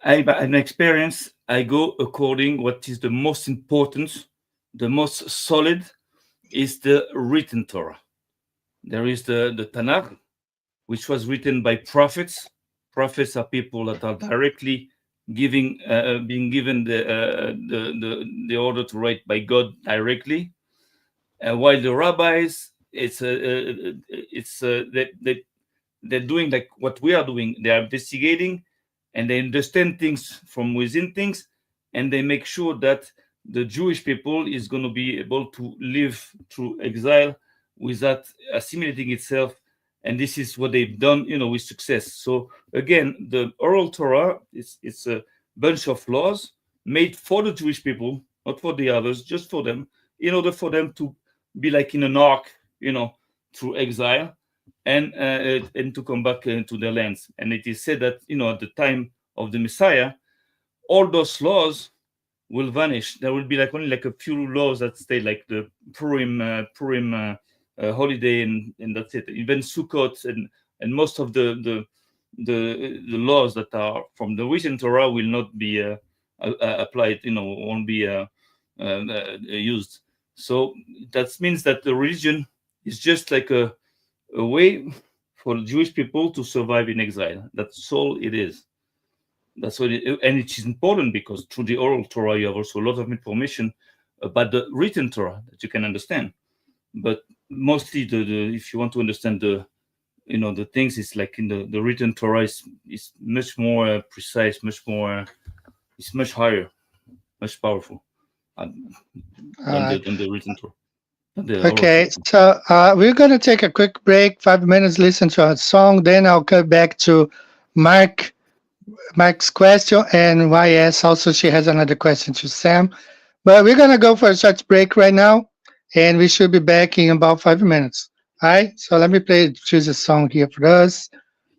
I have an experience. I go according what is the most important, the most solid, is the written Torah. There is the Tanakh, which was written by prophets. Prophets are people that are directly being given the order to write by God directly, while the rabbis, they're doing like what we are doing. They are investigating, and they understand things from within things, and they make sure that the Jewish people is going to be able to live through exile without assimilating itself. And this is what they've done, with success. So again, the oral Torah it's a bunch of laws made for the Jewish people, not for the others, just for them, in order for them to be like in an ark, through exile, and to come back into their lands. And it is said that at the time of the Messiah, all those laws will vanish. There will be like only like a few laws that stay, like the Purim holiday, and that's it. Even Sukkot and most of the laws that are from the written Torah will not be applied. Won't be used. So that means that the religion is just like a way for the Jewish people to survive in exile. That's all it is. That's what and it is important, because through the oral Torah you have also a lot of information about the written Torah that you can understand. But mostly, if you want to understand the things, it's like in the written Torah is much more precise, it's much higher, much powerful than the written Torah. Okay, so we're going to take a quick break, 5 minutes, listen to a song, then I'll come back to Mark's question, and YS also, she has another question to Sam. But we're going to go for a short break right now, and we should be back in about 5 minutes. All right, so let me choose a song here for us.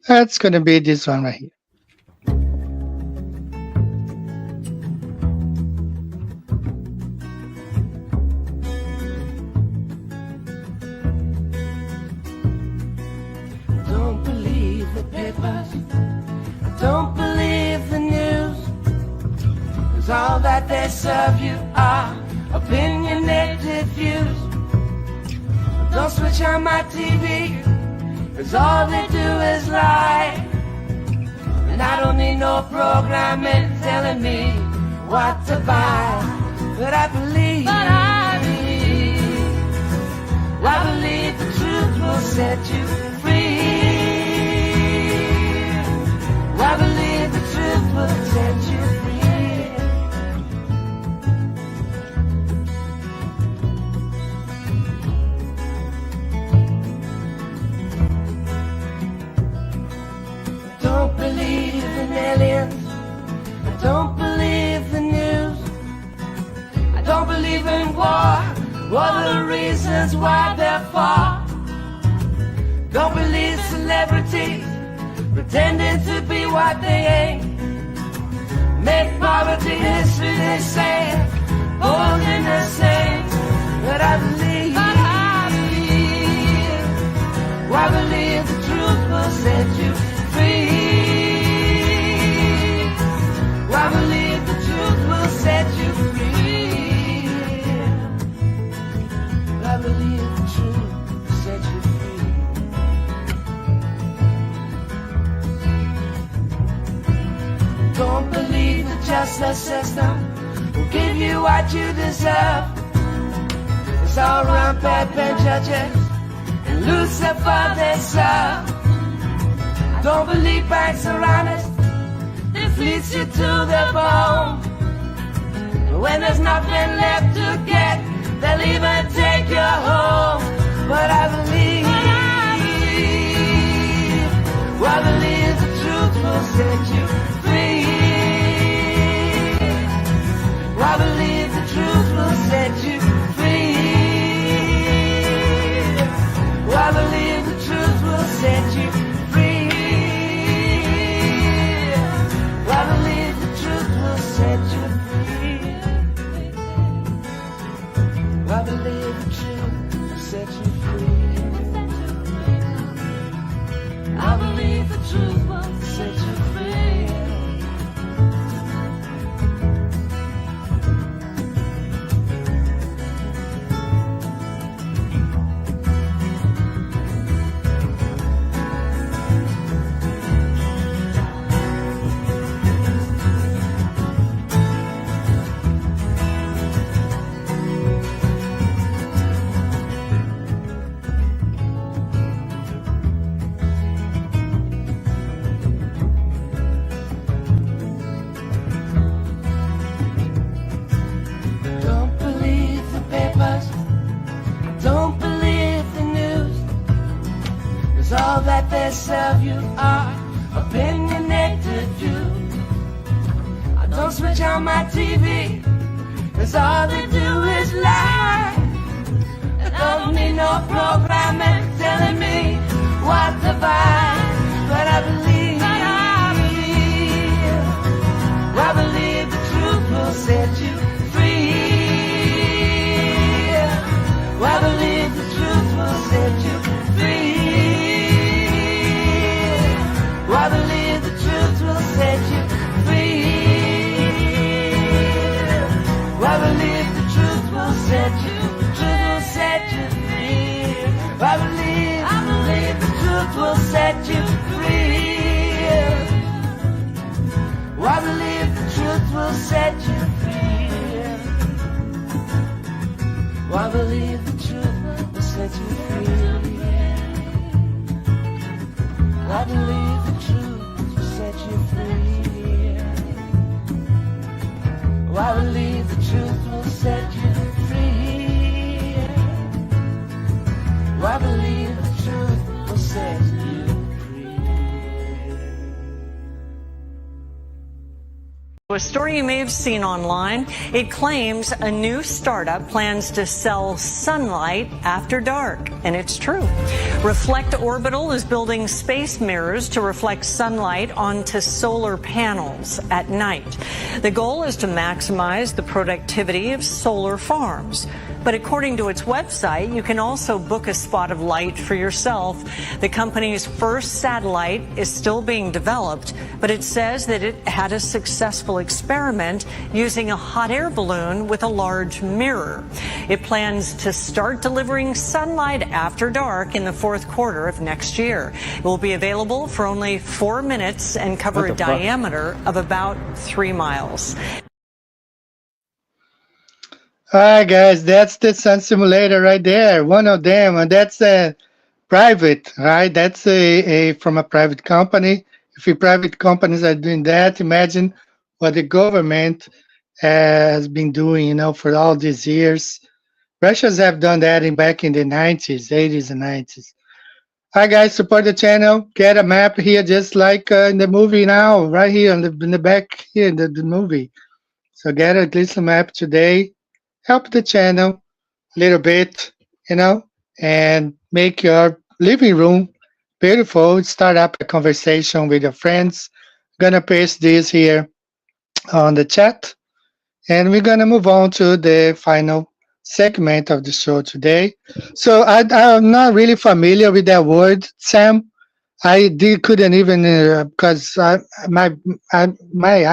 That's going to be this one right here. Don't believe the papers, don't believe the news, 'cause all that they serve you are opinionated views. Don't switch on my TV, 'cause all they do is lie. And I don't need no programming telling me what to buy. But I believe the truth will set you free. I believe the truth will set you free. Don't believe in aliens, don't believe the news, for? What are the reasons why they're for? Don't believe celebrities pretending to be what they ain't. Make poverty history, they say, old and the same. But I believe, I believe the truth will set you free. I believe the truth will set you free. I believe the truth will set you free. Don't believe the justice system will give you what you deserve. It's all run by bad judges and Lucifer they serve. Don't believe banks are honest, it fleets you to the bone. But when there's nothing left to get, they'll even take you home. But I believe the truth will set you free. I believe the truth will set you free. I believe the truth will set you free. I believe the truth will set you free. I believe the truth will set you free. I believe the truth will set you free. Don't believe the papers, don't believe the news, 'cause all that they serve you are opinionated views. I don't switch on my TV, 'cause all they do is lie. I don't need no programming telling me what to buy. But I believe the truth will set you free. I believe the truth will set you free. I believe the truth will set you free. I believe the truth will set you, free. I believe the truth will set you free. I believe the truth will set you free. I believe the truth will set you free. I believe the truth will set you free. I believe the truth will set you free. I believe the truth will set you free. A story you may have seen online. It claims a new startup plans to sell sunlight after dark, and it's true. Reflect Orbital is building space mirrors to reflect sunlight onto solar panels at night. The goal is to maximize the productivity of solar farms. But according to its website, you can also book a spot of light for yourself. The company's first satellite is still being developed, but it says that it had a successful experiment using a hot air balloon with a large mirror. It plans to start delivering sunlight after dark in the fourth quarter of next year. It will be available for only 4 minutes and cover a diameter of about 3 miles. All right, guys, that's the sun simulator right there. One of them, and that's a private, right? That's a from a private company. If your private companies are doing that, imagine what the government has been doing, you know, for all these years. Russians have done that back in the 90s, 80s, and 90s. Hi, guys, support the channel. Get a map here, just like in the movie now, right here in the back here in the movie. So get at least a map today. help the channel a little bit, and make your living room beautiful. Start up a conversation with your friends. Gonna paste this here on the chat, and we're gonna move on to the final segment of the show today. So I'm not really familiar with that word, Sam. Couldn't even because my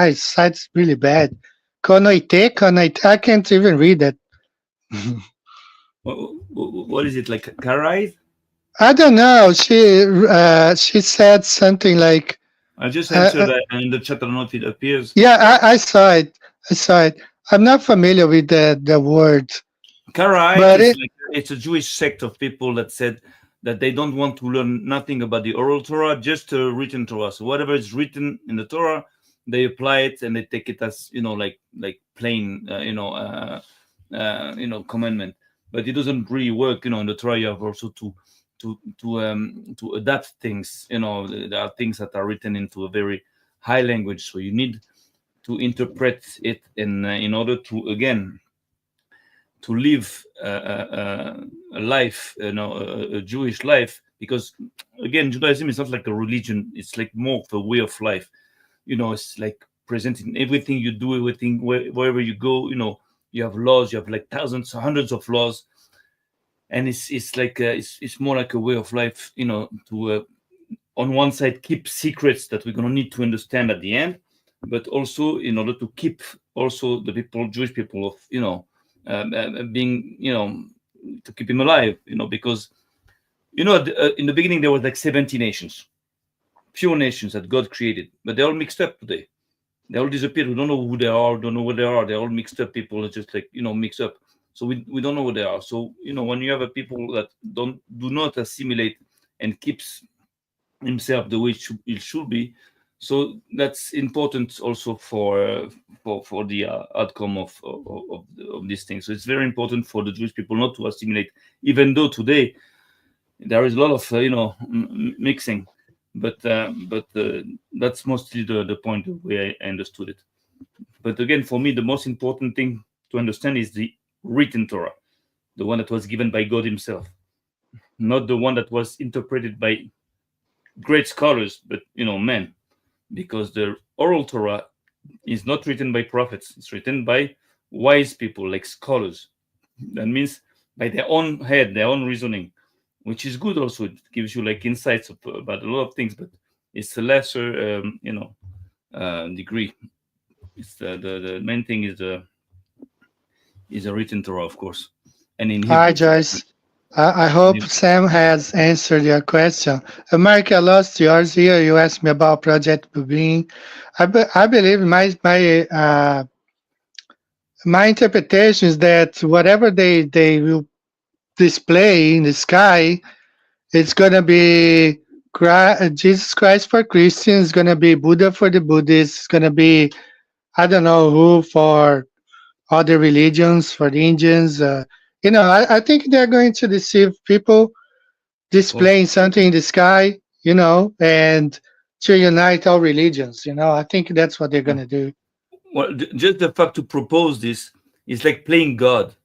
eyesight's really bad. Konoite, I can't even read it. What is it, like Karai? I don't know. She said something like, I just answered that in the chat. I don't know if it appears. yeah, I saw it. I saw it. I'm not familiar with the word. Karaite But is like, it's a Jewish sect of people that said that they don't want to learn nothing about the oral Torah, just the written Torah. So whatever is written in the Torah, they apply it and they take it as like plain commandment. But it doesn't really work. In the Torah, you have also to adapt things. There are things that are written into a very high language, so you need to interpret it in order to, again, to live a life, a Jewish life, because again, Judaism is not like a religion; it's like more of a way of life. It's like presenting everything you do, everything wherever you go. You have laws, you have like thousands, hundreds of laws, and it's like it's more like a way of life. To on one side keep secrets that we're gonna need to understand at the end, but also in order to keep also the people, Jewish people, of being, to keep him alive, because in the beginning there was like 70 nations, pure nations that God created, but they're all mixed up today. They all disappeared. We don't know who they are, don't know what they are. They're all mixed up. People are just like, mixed up. So we don't know what they are. So, when you have a people that do not assimilate and keeps himself the way it should be, so that's important also for the outcome of these things. So it's very important for the Jewish people not to assimilate, even though today there is a lot of mixing, but that's mostly the point the way I understood it. But again, for me, the most important thing to understand is the written Torah, the one that was given by God Himself, not the one that was interpreted by great scholars, but men. Because the oral Torah is not written by prophets. It's written by wise people, like scholars. That means by their own head, their own reasoning, which is good also. It gives you like insights about a lot of things, but it's a lesser, degree. It's the main thing is a written Torah, of course. And in Hi, Joyce. I hope Sam has answered your question. Mark, I lost yours here. You asked me about Project Being. I believe my interpretation is that whatever they will display in the sky, it's gonna be Jesus Christ for Christians. It's gonna be Buddha for the Buddhists. It's gonna be I don't know who for other religions, for the Indians. I think they're going to deceive people, displaying something in the sky, and to unite all religions. I think that's what they're going to do. Well, just the fact to propose this is like playing God.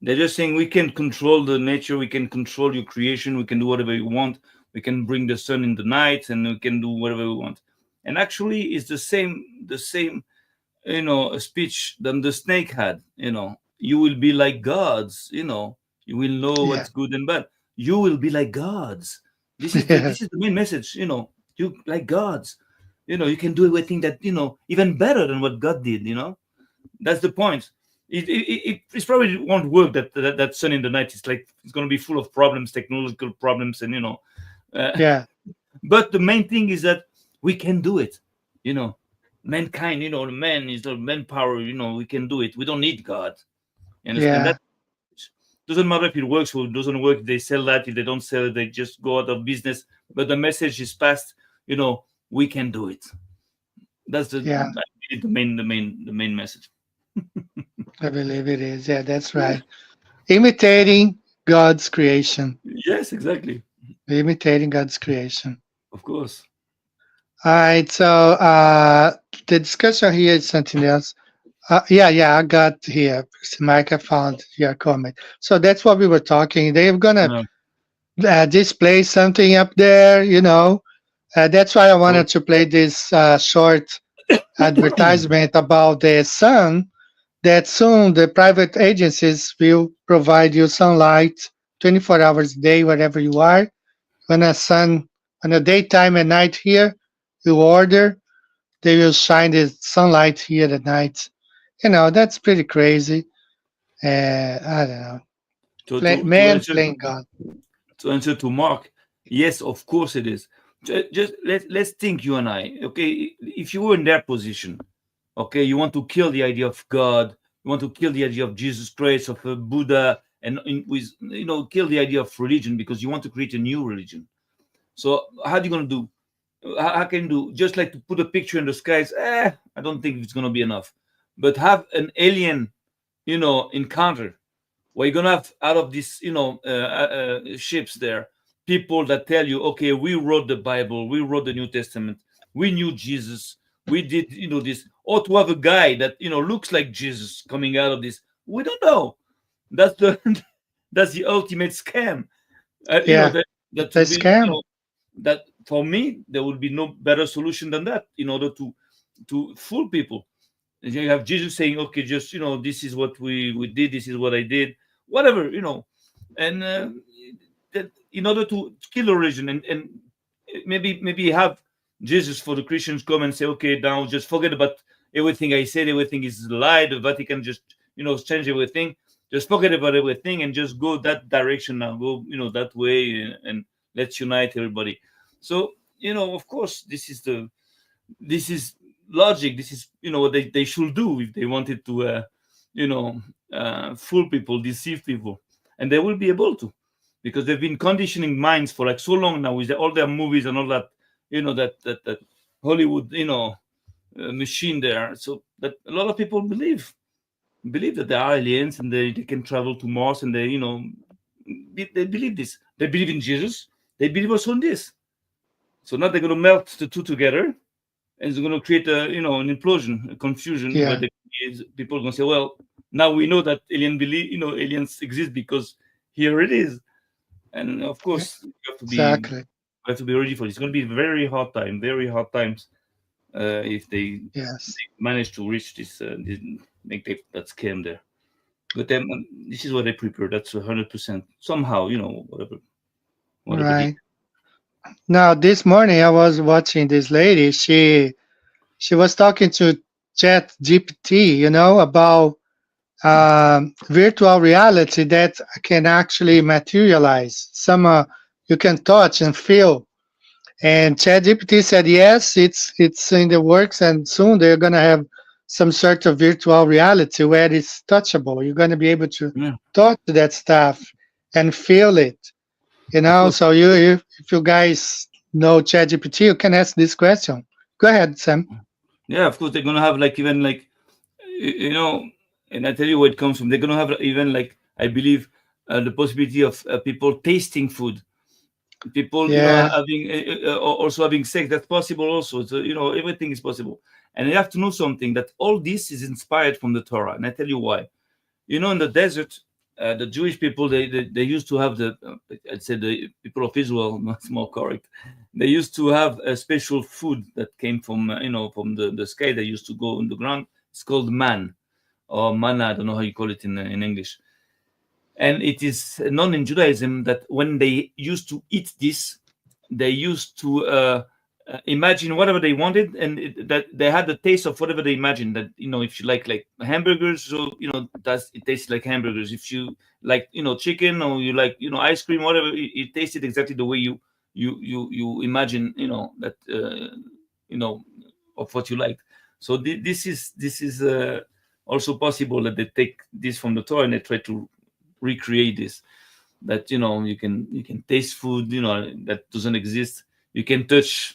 They're just saying we can control the nature, we can control your creation, we can do whatever you want, we can bring the sun in the night, and we can do whatever we want. And actually, it's the same speech than the snake had. You will be like gods. You will know what's good and bad. You will be like gods. This is the main message. You like gods. You can do everything that even better than what God did. That's the point. It probably won't work. That sun in the night is like it's going to be full of problems, technological problems, and yeah. But the main thing is that we can do it. Mankind, the man is the manpower, we can do it. We don't need God. You understand? That doesn't matter if it works or it doesn't work. If they sell that, if they don't sell it, they just go out of business. But the message is passed, we can do it. That's the main message. I believe it is. Yeah, that's right. Imitating God's creation. Yes, exactly. Imitating God's creation. Of course. All right, so the discussion here is something else. Yeah, I got here. Mike, I found your comment. So that's what we were talking. They're gonna No, display something up there, that's why I well, wanted to play this short advertisement about the sun. That soon the private agencies will provide you sunlight 24 hours a day wherever you are. When a daytime and night here, you order, they will shine the sunlight here at night. That's pretty crazy. I don't know. to to to Man answer playing God. to answer to Mark, yes, of course it is. Just let's think, you and I. Okay, if you were in their position, okay, you want to kill the idea of God, you want to kill the idea of Jesus Christ, of Buddha, and with kill the idea of religion because you want to create a new religion. So how are you going to do? How can you do? Just like to put a picture in the skies? I don't think it's going to be enough. But have an alien, encounter where you're going to have out of these, ships there, people that tell you, okay, we wrote the Bible, we wrote the New Testament, we knew Jesus, we did, this, or to have a guy that, looks like Jesus coming out of this. We don't know. That's the that's the ultimate scam. Yeah, That the would be, scam. that for me there would be no better solution than that in order to fool people. And you have Jesus saying, okay, just this is what we did, this is what I did, whatever, and that in order to kill the religion, and maybe have Jesus for the Christians come and say, okay, now just forget about everything I said, everything is a lie, the Vatican just change everything, just forget about everything and just go that direction now, go that way, and let's unite everybody. So of course this is logic, this is what they should do if they wanted to fool people, deceive people, and they will be able to, because they've been conditioning minds for like so long now with all their movies and all that, that Hollywood machine there, so that a lot of people believe that there are aliens and they can travel to Mars, and they they believe this, they believe in Jesus, they believe also in this. So now they're going to melt the two together, and it's going to create an implosion, a confusion, where Yeah, people are going to say, well, now we know that aliens exist because here it is. And of course you exactly. have to be ready for it. It's going to be very hard times, if they Yes. manage to reach this make that scam there. But this is what they prepare. That's 100%. Somehow, whatever it is. Right. Now, this morning I was watching this lady. She was talking to Chat GPT, about virtual reality that can actually materialize. Some you can touch and feel. And ChatGPT said yes, it's in the works, and soon they're gonna have some sort of virtual reality where it's touchable. You're gonna be able to Yeah, touch that stuff and feel it. of course. So if you guys know ChatGPT, you can ask this question. Go ahead, Sam. Yeah, of course they're gonna have like even like and I tell you where it comes from. They're gonna have even like, I believe, the possibility of people tasting food, people Yeah, having also having sex. That's possible also. So everything is possible. And you have to know something, that all this is inspired from the Torah, and I tell you why. In the desert, the Jewish people, they used to have I'd say the people of Israel, much more correct. They used to have a special food that came from from the sky. They used to go on the ground. It's called man, or manna. I don't know how you call it in English. And it is known in Judaism that when they used to eat this, they used to imagine whatever they wanted, and that they had the taste of whatever they imagined. That if you like hamburgers, so it tastes like hamburgers. If you like chicken, or you like ice cream, whatever, it tasted exactly the way you imagine that of what you like. So this is also possible that they take this from the Torah and they try to recreate this, that you can taste food that doesn't exist, you can touch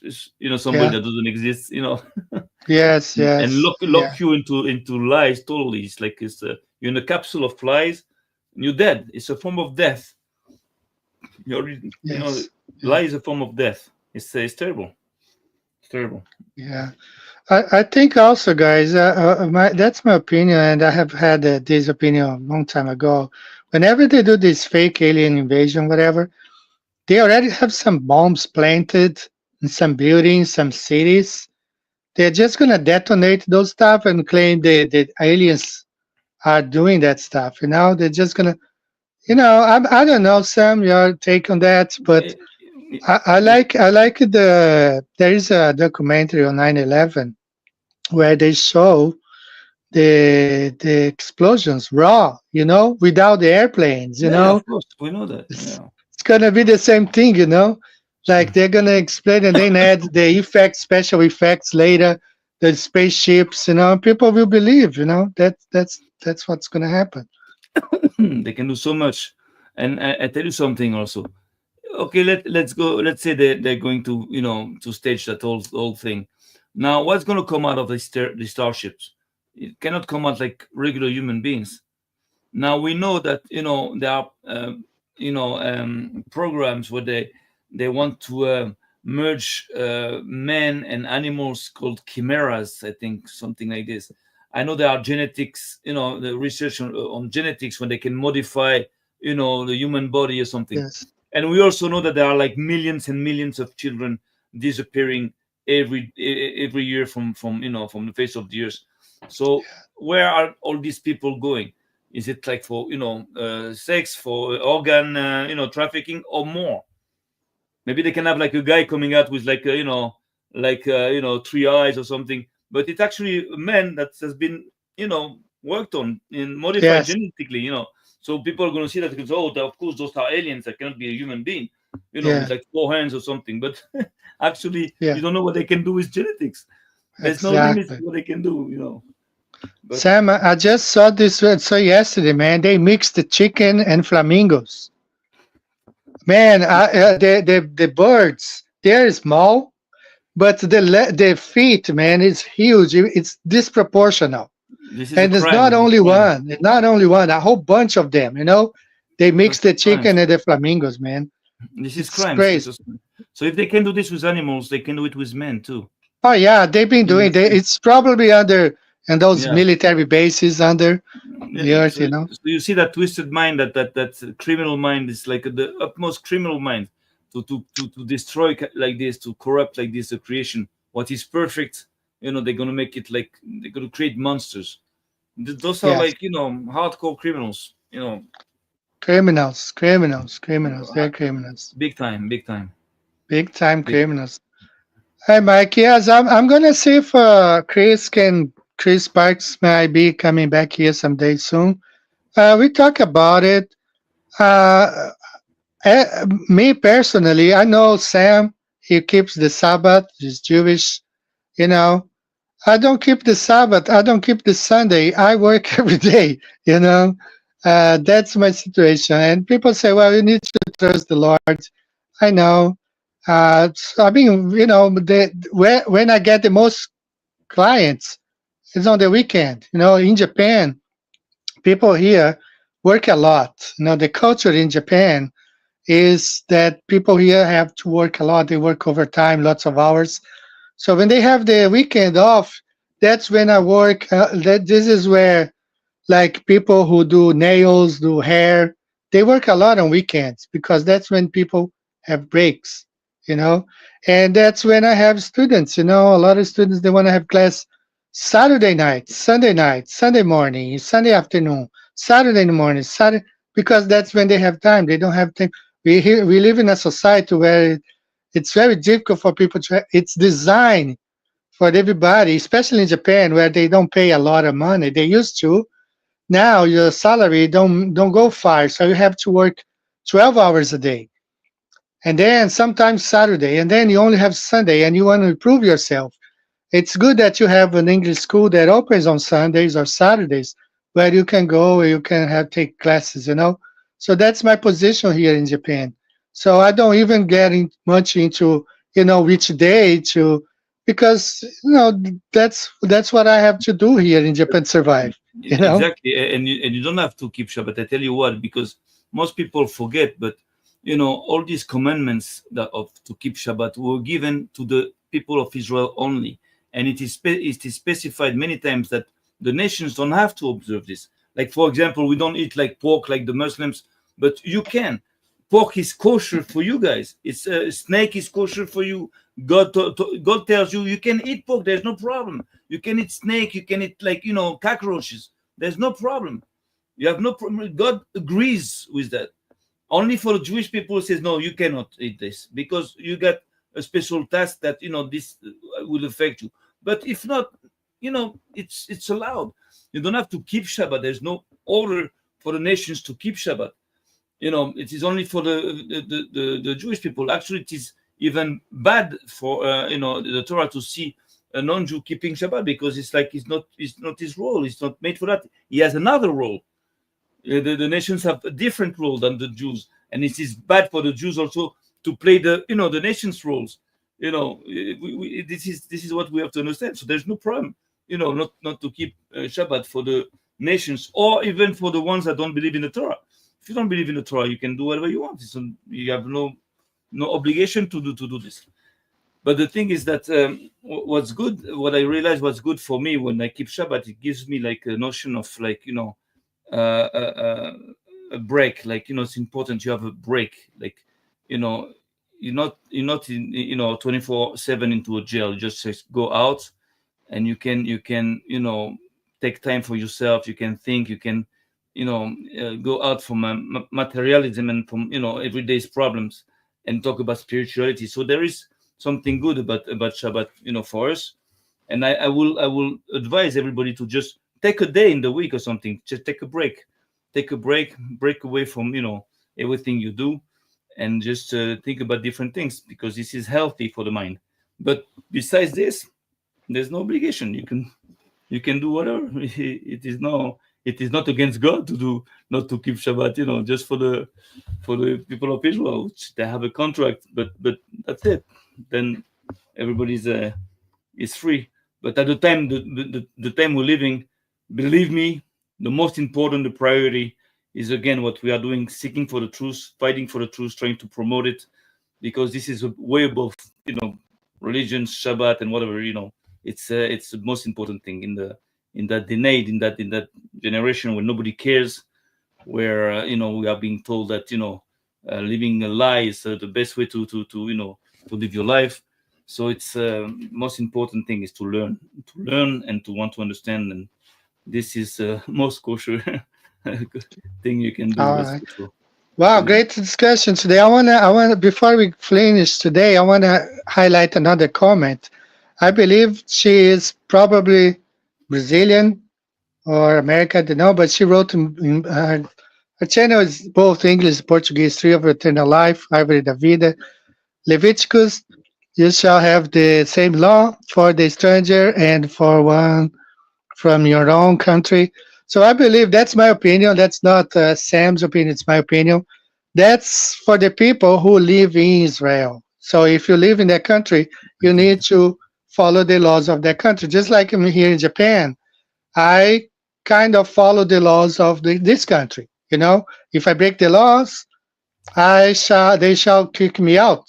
somebody yeah, that doesn't exist, yes, and yes, yeah, lock you into lies totally. It's like you're in a capsule of lies, and you're dead. It's a form of death. You're yes, yeah, lie is a form of death. It's terrible. terrible. Yeah. I think also, guys, that's my opinion, and I have had this opinion a long time ago. Whenever they do this fake alien invasion, whatever, they already have some bombs planted in some buildings, some cities. They're just gonna detonate those stuff and claim the aliens are doing that stuff. They're just gonna, I don't know, Sam, your take on that, but I like there is a documentary on 9/11 where they show the explosions raw, without the airplanes. Yeah, of course, we know that. It's, Yeah. it's gonna be the same thing. Like they're gonna explain and then add the effects, special effects later, the spaceships. People will believe. That's what's gonna happen. They can do so much. And I tell you something also. Okay, let's go. Let's say they're going to to stage that whole thing. Now, what's going to come out of the starships? It cannot come out like regular human beings. Now we know that there are programs where they want to merge men and animals called chimeras. I think something like this. I know there are genetics, the research on genetics when they can modify, the human body or something. Yes. And we also know that there are like millions and millions of children disappearing every year from the face of the earth. So where are all these people going? Is it like for sex, for organ trafficking, or more? Maybe they can have like a guy coming out with like 3 eyes or something, but it's actually a man that has been worked on and modified Yes. genetically. So people are going to see that because of course those are aliens. That cannot be a human being, Yeah. with like 4 hands or something. But actually, Yeah. you don't know what they can do with genetics. There's no limit Exactly. to what they can do. But Sam, I just saw this yesterday, man. They mixed the chicken and flamingos. Man, the birds, they're small, but the feet, man, is huge. It's disproportional. this is And a it's crime. not This is only a crime. one. It's not only one. A whole bunch of them. They mix the That's crime. chicken and the flamingos, man. This is It's crime. crazy. So if they can do this with animals, they can do it with men too. Oh yeah, they've been doing. It's probably under and those Yeah. military bases under the Yeah, earth. so you see that twisted mind, that criminal mind is like the utmost criminal mind to destroy like this, to corrupt like this the creation. What is perfect, they're gonna make it like they're gonna create monsters. Those are Yes. like hardcore criminals. Criminals. They're criminals. Big time, big time. Big time Big- criminals. Hi, Mike. Yes, I'm gonna see if Chris Parks might be coming back here someday soon. We talk about it. Uh, Me personally, I know Sam. He keeps the Sabbath. He's Jewish. You know, I don't keep the Sabbath. I don't keep the Sunday. I work every day. That's my situation. And people say, "Well, you need to trust the Lord." I know. So, I mean, when I get the most clients, it's on the weekend. In Japan, people here work a lot. The culture in Japan is that people here have to work a lot. They work overtime, lots of hours. So when they have the weekend off, that's when I work. This is where, like, people who do nails, do hair, they work a lot on weekends because that's when people have breaks, and that's when I have students. A lot of students, they want to have class Saturday night, Sunday morning, Sunday afternoon, Saturday in the morning, Saturday, because that's when they have time. They don't have time. We live in a society where it's very difficult for people to. It's designed for everybody, especially in Japan, where they don't pay a lot of money. They used to. Now your salary don't go far, so you have to work 12 hours a day, and then sometimes Saturday, and then you only have Sunday, and you want to improve yourself. It's good that you have an English school that opens on Sundays or Saturdays, where you can go, where you can take classes. So that's my position here in Japan. So I don't even get much into which day to, because that's what I have to do here in Japan to survive. Exactly, and you don't have to keep Shabbat. I tell you what, because most people forget, but all these commandments to keep Shabbat were given to the people of Israel only. And it is specified many times that the nations don't have to observe this. Like, for example, we don't eat like pork like the Muslims, but you can. Pork is kosher for you guys. It's snake is kosher for you. God tells you can eat pork. There's no problem. You can eat snake. You can eat like cockroaches. There's no problem. You have no problem. God agrees with that. Only for the Jewish people says no, you cannot eat this because you got a special task that this will affect you. But if not, it's allowed. You don't have to keep Shabbat. There's no order for the nations to keep Shabbat. It is only for the Jewish people. Actually, it is even bad for the Torah to see a non-Jew keeping Shabbat because it's not his role. It's not made for that. He has another role. The nations have a different role than the Jews, and it is bad for the Jews also to play the nations' roles. This is what we have to understand. So there's no problem, not to keep Shabbat for the nations or even for the ones that don't believe in the Torah. If you don't believe in the Torah, you can do whatever you want. You have no obligation to do this. But the thing is that what I realized what's good for me when I keep Shabbat, it gives me like a notion of like a break. Like it's important you have a break. Like you're not in 24/7 into a jail. You just go out, and you can take time for yourself. You can think. You can go out from materialism and from everyday's problems and talk about spirituality. So there is something good about Shabbat for us, and I will advise everybody to just take a day in the week or something. Just take a break break away from everything you do, and just think about different things, because this is healthy for the mind. But besides this, there's no obligation. You can do whatever. It is not against God not to keep Shabbat, just for the people of Israel, which they have a contract, but that's it. Then everybody's is free. But at the time, the time we're living, believe me, the most important, the priority is again what we are doing, seeking for the truth, fighting for the truth, trying to promote it, because this is way above religion, Shabbat, and whatever. It's the most important thing in that decade, in that generation where nobody cares, where we are being told that living a lie is the best way to live your life. So it's most important thing is to learn and to want to understand, and this is most kosher thing you can do. All right. Wow, great discussion today. I wanna before we finish today, I wanna highlight another comment. I believe she is probably Brazilian or American, I don't know, but she wrote in her channel is both English and Portuguese, Tree of Eternal Life, Árvore da Vida, Leviticus, you shall have the same law for the stranger and for one from your own country. So I believe that's my opinion. That's not Sam's opinion. It's my opinion. That's for the people who live in Israel. So if you live in that country, you need to follow the laws of that country. Just like I'm here in Japan, I kind of follow the laws of this country. If I break the laws, they shall kick me out.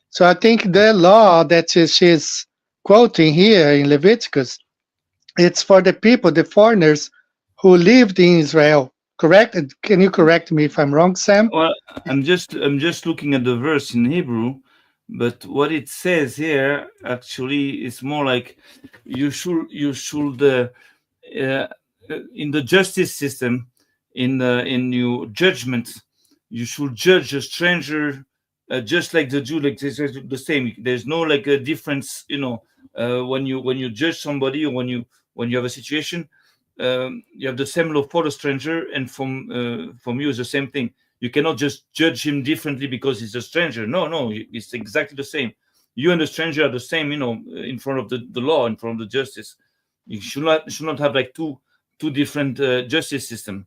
So I think the law that she's quoting here in Leviticus, it's for the people, the foreigners who lived in Israel. Correct? Can you correct me if I'm wrong, Sam? Well, I'm just looking at the verse in Hebrew, but what it says here actually is more like you should in the justice system, in your judgment, you should judge a stranger just like the Jew, like the same. There's no like a difference, when you judge somebody, or when you have a situation, you have the same law for the stranger, and from you is the same thing. You cannot just judge him differently because he's a stranger. No, it's exactly the same. You and the stranger are the same, in front of the law, in front of the justice. You should not have like two different justice system.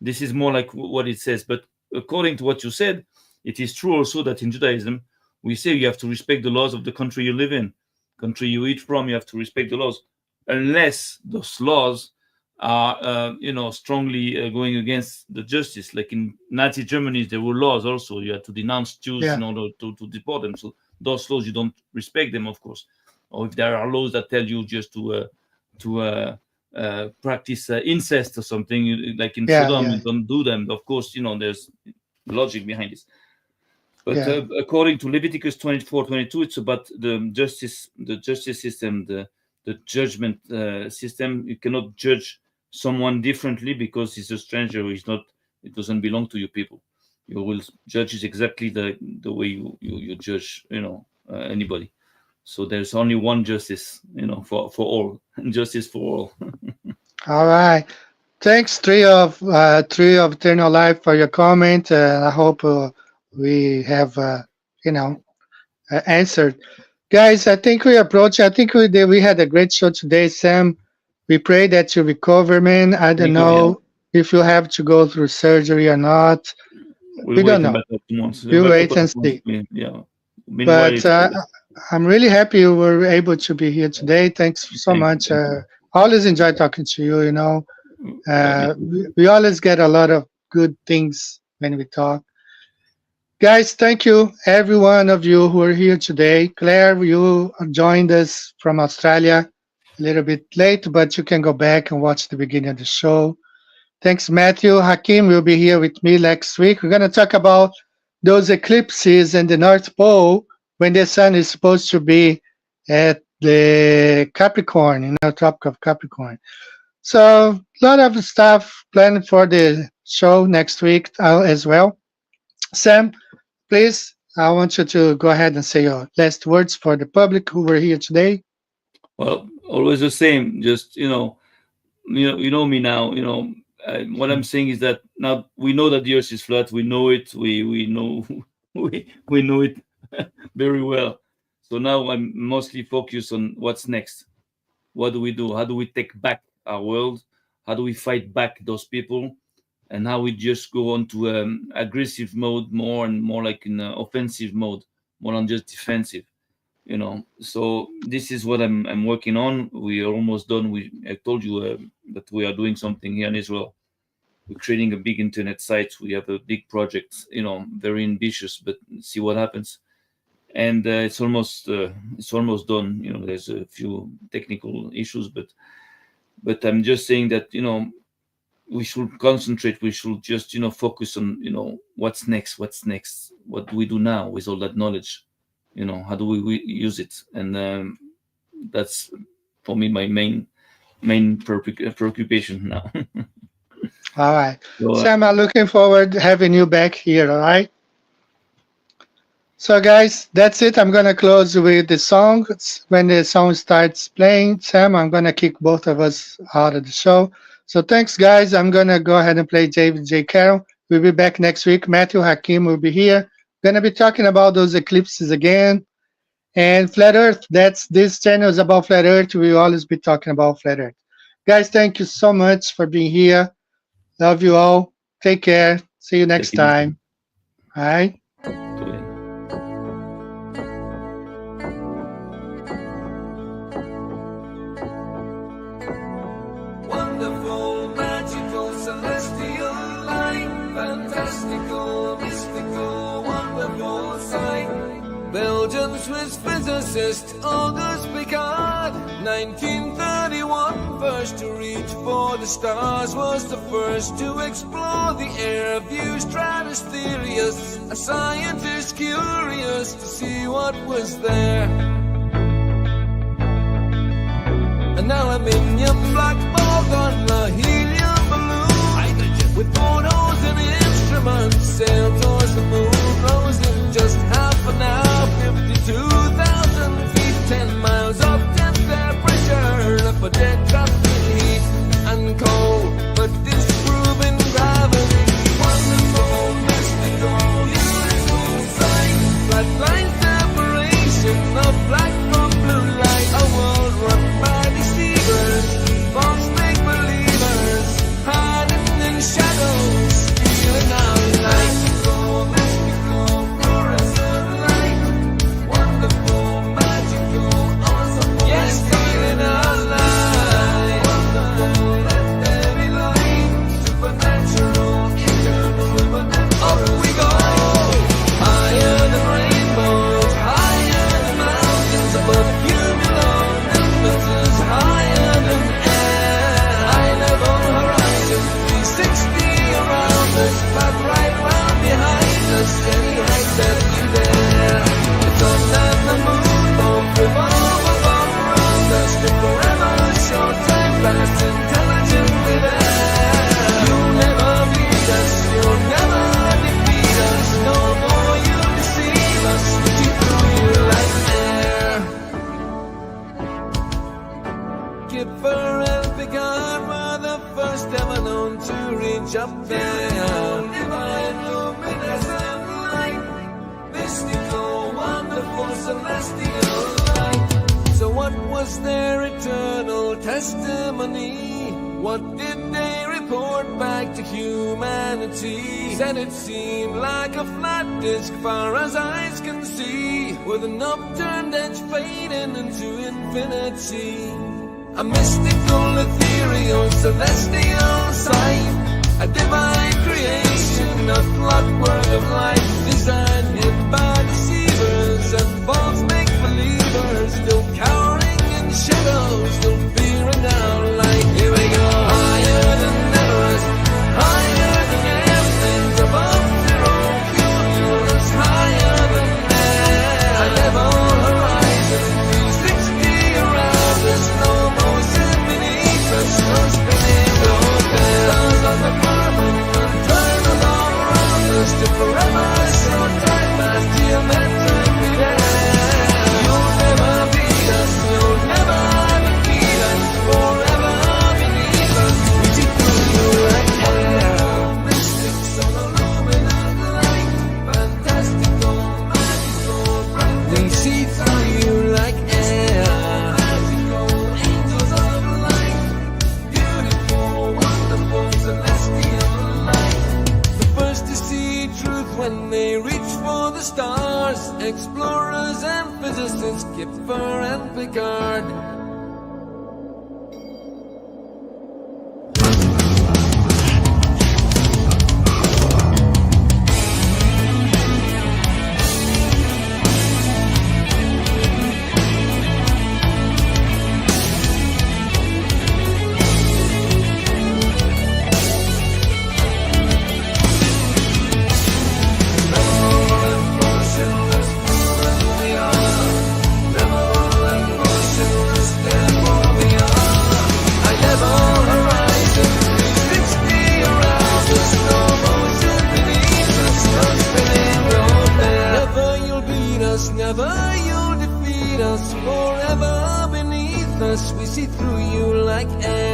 This is more like what it says. But according to what you said, it is true also that in Judaism, we say you have to respect the laws of the country you live in. Country you eat from, you have to respect the laws, unless those laws are strongly going against the justice. Like in Nazi Germany, there were laws also. You had to denounce Jews in order to deport them. So those laws, you don't respect them, of course. Or if there are laws that tell you just to practice incest or something, like in Sudan, you don't do them. Of course, there's logic behind this. But according to Leviticus 24:22, it's about the justice system, the judgment system. You cannot judge someone differently because he's a stranger. It doesn't belong to you people. You will judge it exactly the way you judge, anybody. So there's only one justice, for all, justice for all. All right. Thanks, Tree of Eternal Life, for your comment. I hope we have, answered. Guys, I think we had a great show today, Sam. We pray that you recover, man. I don't know if you have to go through surgery or not. We don't know. We'll wait and see. Yeah. But I'm really happy you were able to be here today. Thanks so much. I always enjoy talking to you, we always get a lot of good things when we talk. Guys, thank you, every one of you who are here today. Claire, you joined us from Australia a little bit late, but you can go back and watch the beginning of the show. Thanks, Matthew. Hakim will be here with me next week. We're going to talk about those eclipses in the North Pole when the sun is supposed to be at the Capricorn, Tropic of Capricorn. So a lot of stuff planned for the show next week as well. Sam, please, I want you to go ahead and say your last words for the public who were here today. Well, always the same. Just you know me now. What I'm saying is that now we know that the Earth is flat. We know it. We know we know it very well. So now I'm mostly focused on what's next. What do we do? How do we take back our world? How do we fight back those people? And how we just go on to aggressive mode more and more, like in offensive mode, more than just defensive. So this is what I'm working on. We are almost done. I told you that we are doing something here in Israel. We're creating a big internet site. We have a big project, very ambitious, but see what happens. And it's almost done. There's a few technical issues, but I'm just saying that we should concentrate. We should just focus on what's next. What do we do now with all that knowledge? How do we use it? And that's for me my main preoccupation now. All right. So, Sam, I'm looking forward to having you back here, all right? So, guys, that's it. I'm going to close with the song. When the song starts playing, Sam, I'm going to kick both of us out of the show. So thanks, guys. I'm going to go ahead and play David J. Carroll. We'll be back next week. Matthew Hakim will be here. Going to be talking about those eclipses again. And Flat Earth, this channel is about Flat Earth. We will always be talking about Flat Earth. Guys, thank you so much for being here. Love you all. Take care. See you next time. All right. Wonderful, magical, celestial light, fantastical, mystical, wonderful sight. Belgian Swiss physicist Auguste Piccard, 1931, first to reach for the stars, was the first to explore the air view stratosphereus, a scientist curious to see what was there. An aluminium black ball gun, a helium balloon, hydrogen with photos and instruments, sailed towards the moon, rose in just half an hour, 52,000 feet, 10 miles up, 10th air pressure, up a dead drop in heat and cold, but disproving gravity. Wonderful, mystical, beautiful sight, flat line separation of black from blue light, a world run by false make-believers, hiding in shadows, stealing our light. Skipper and Picard were the first ever known to reach up there. Divine, luminescent light, mystical, wonderful, celestial light. So what was their eternal testimony? What did they report back to humanity? Said it seemed like a flat disk far as eyes can see, with an upturned edge fading into infinity. A mystical, ethereal, celestial sight, a divine creation, a clockwork of light, designed hid by deceivers and false make-believers, still cowering in shadows, still fearing our light. Here we go, higher than Everest, higher than airplanes, above zero fuels, higher than air. A level horizon, 360 around us, no motion beneath us, no spinning hotels on the firmament, turn all around us to forever, so time past geometrically there. You'll never beat us, you'll never defeat us, forever beneath us, we see through you like air. Mystic, solar, luminous light, fantastical, magical, bright. We see through you like air. Magical, angels of light, beautiful, wonderful, celestial light. The first to see truth when they reach for the stars, explorers and physicists, Kipper and Picard. Never you'll defeat us, forever beneath us, we see through you like air.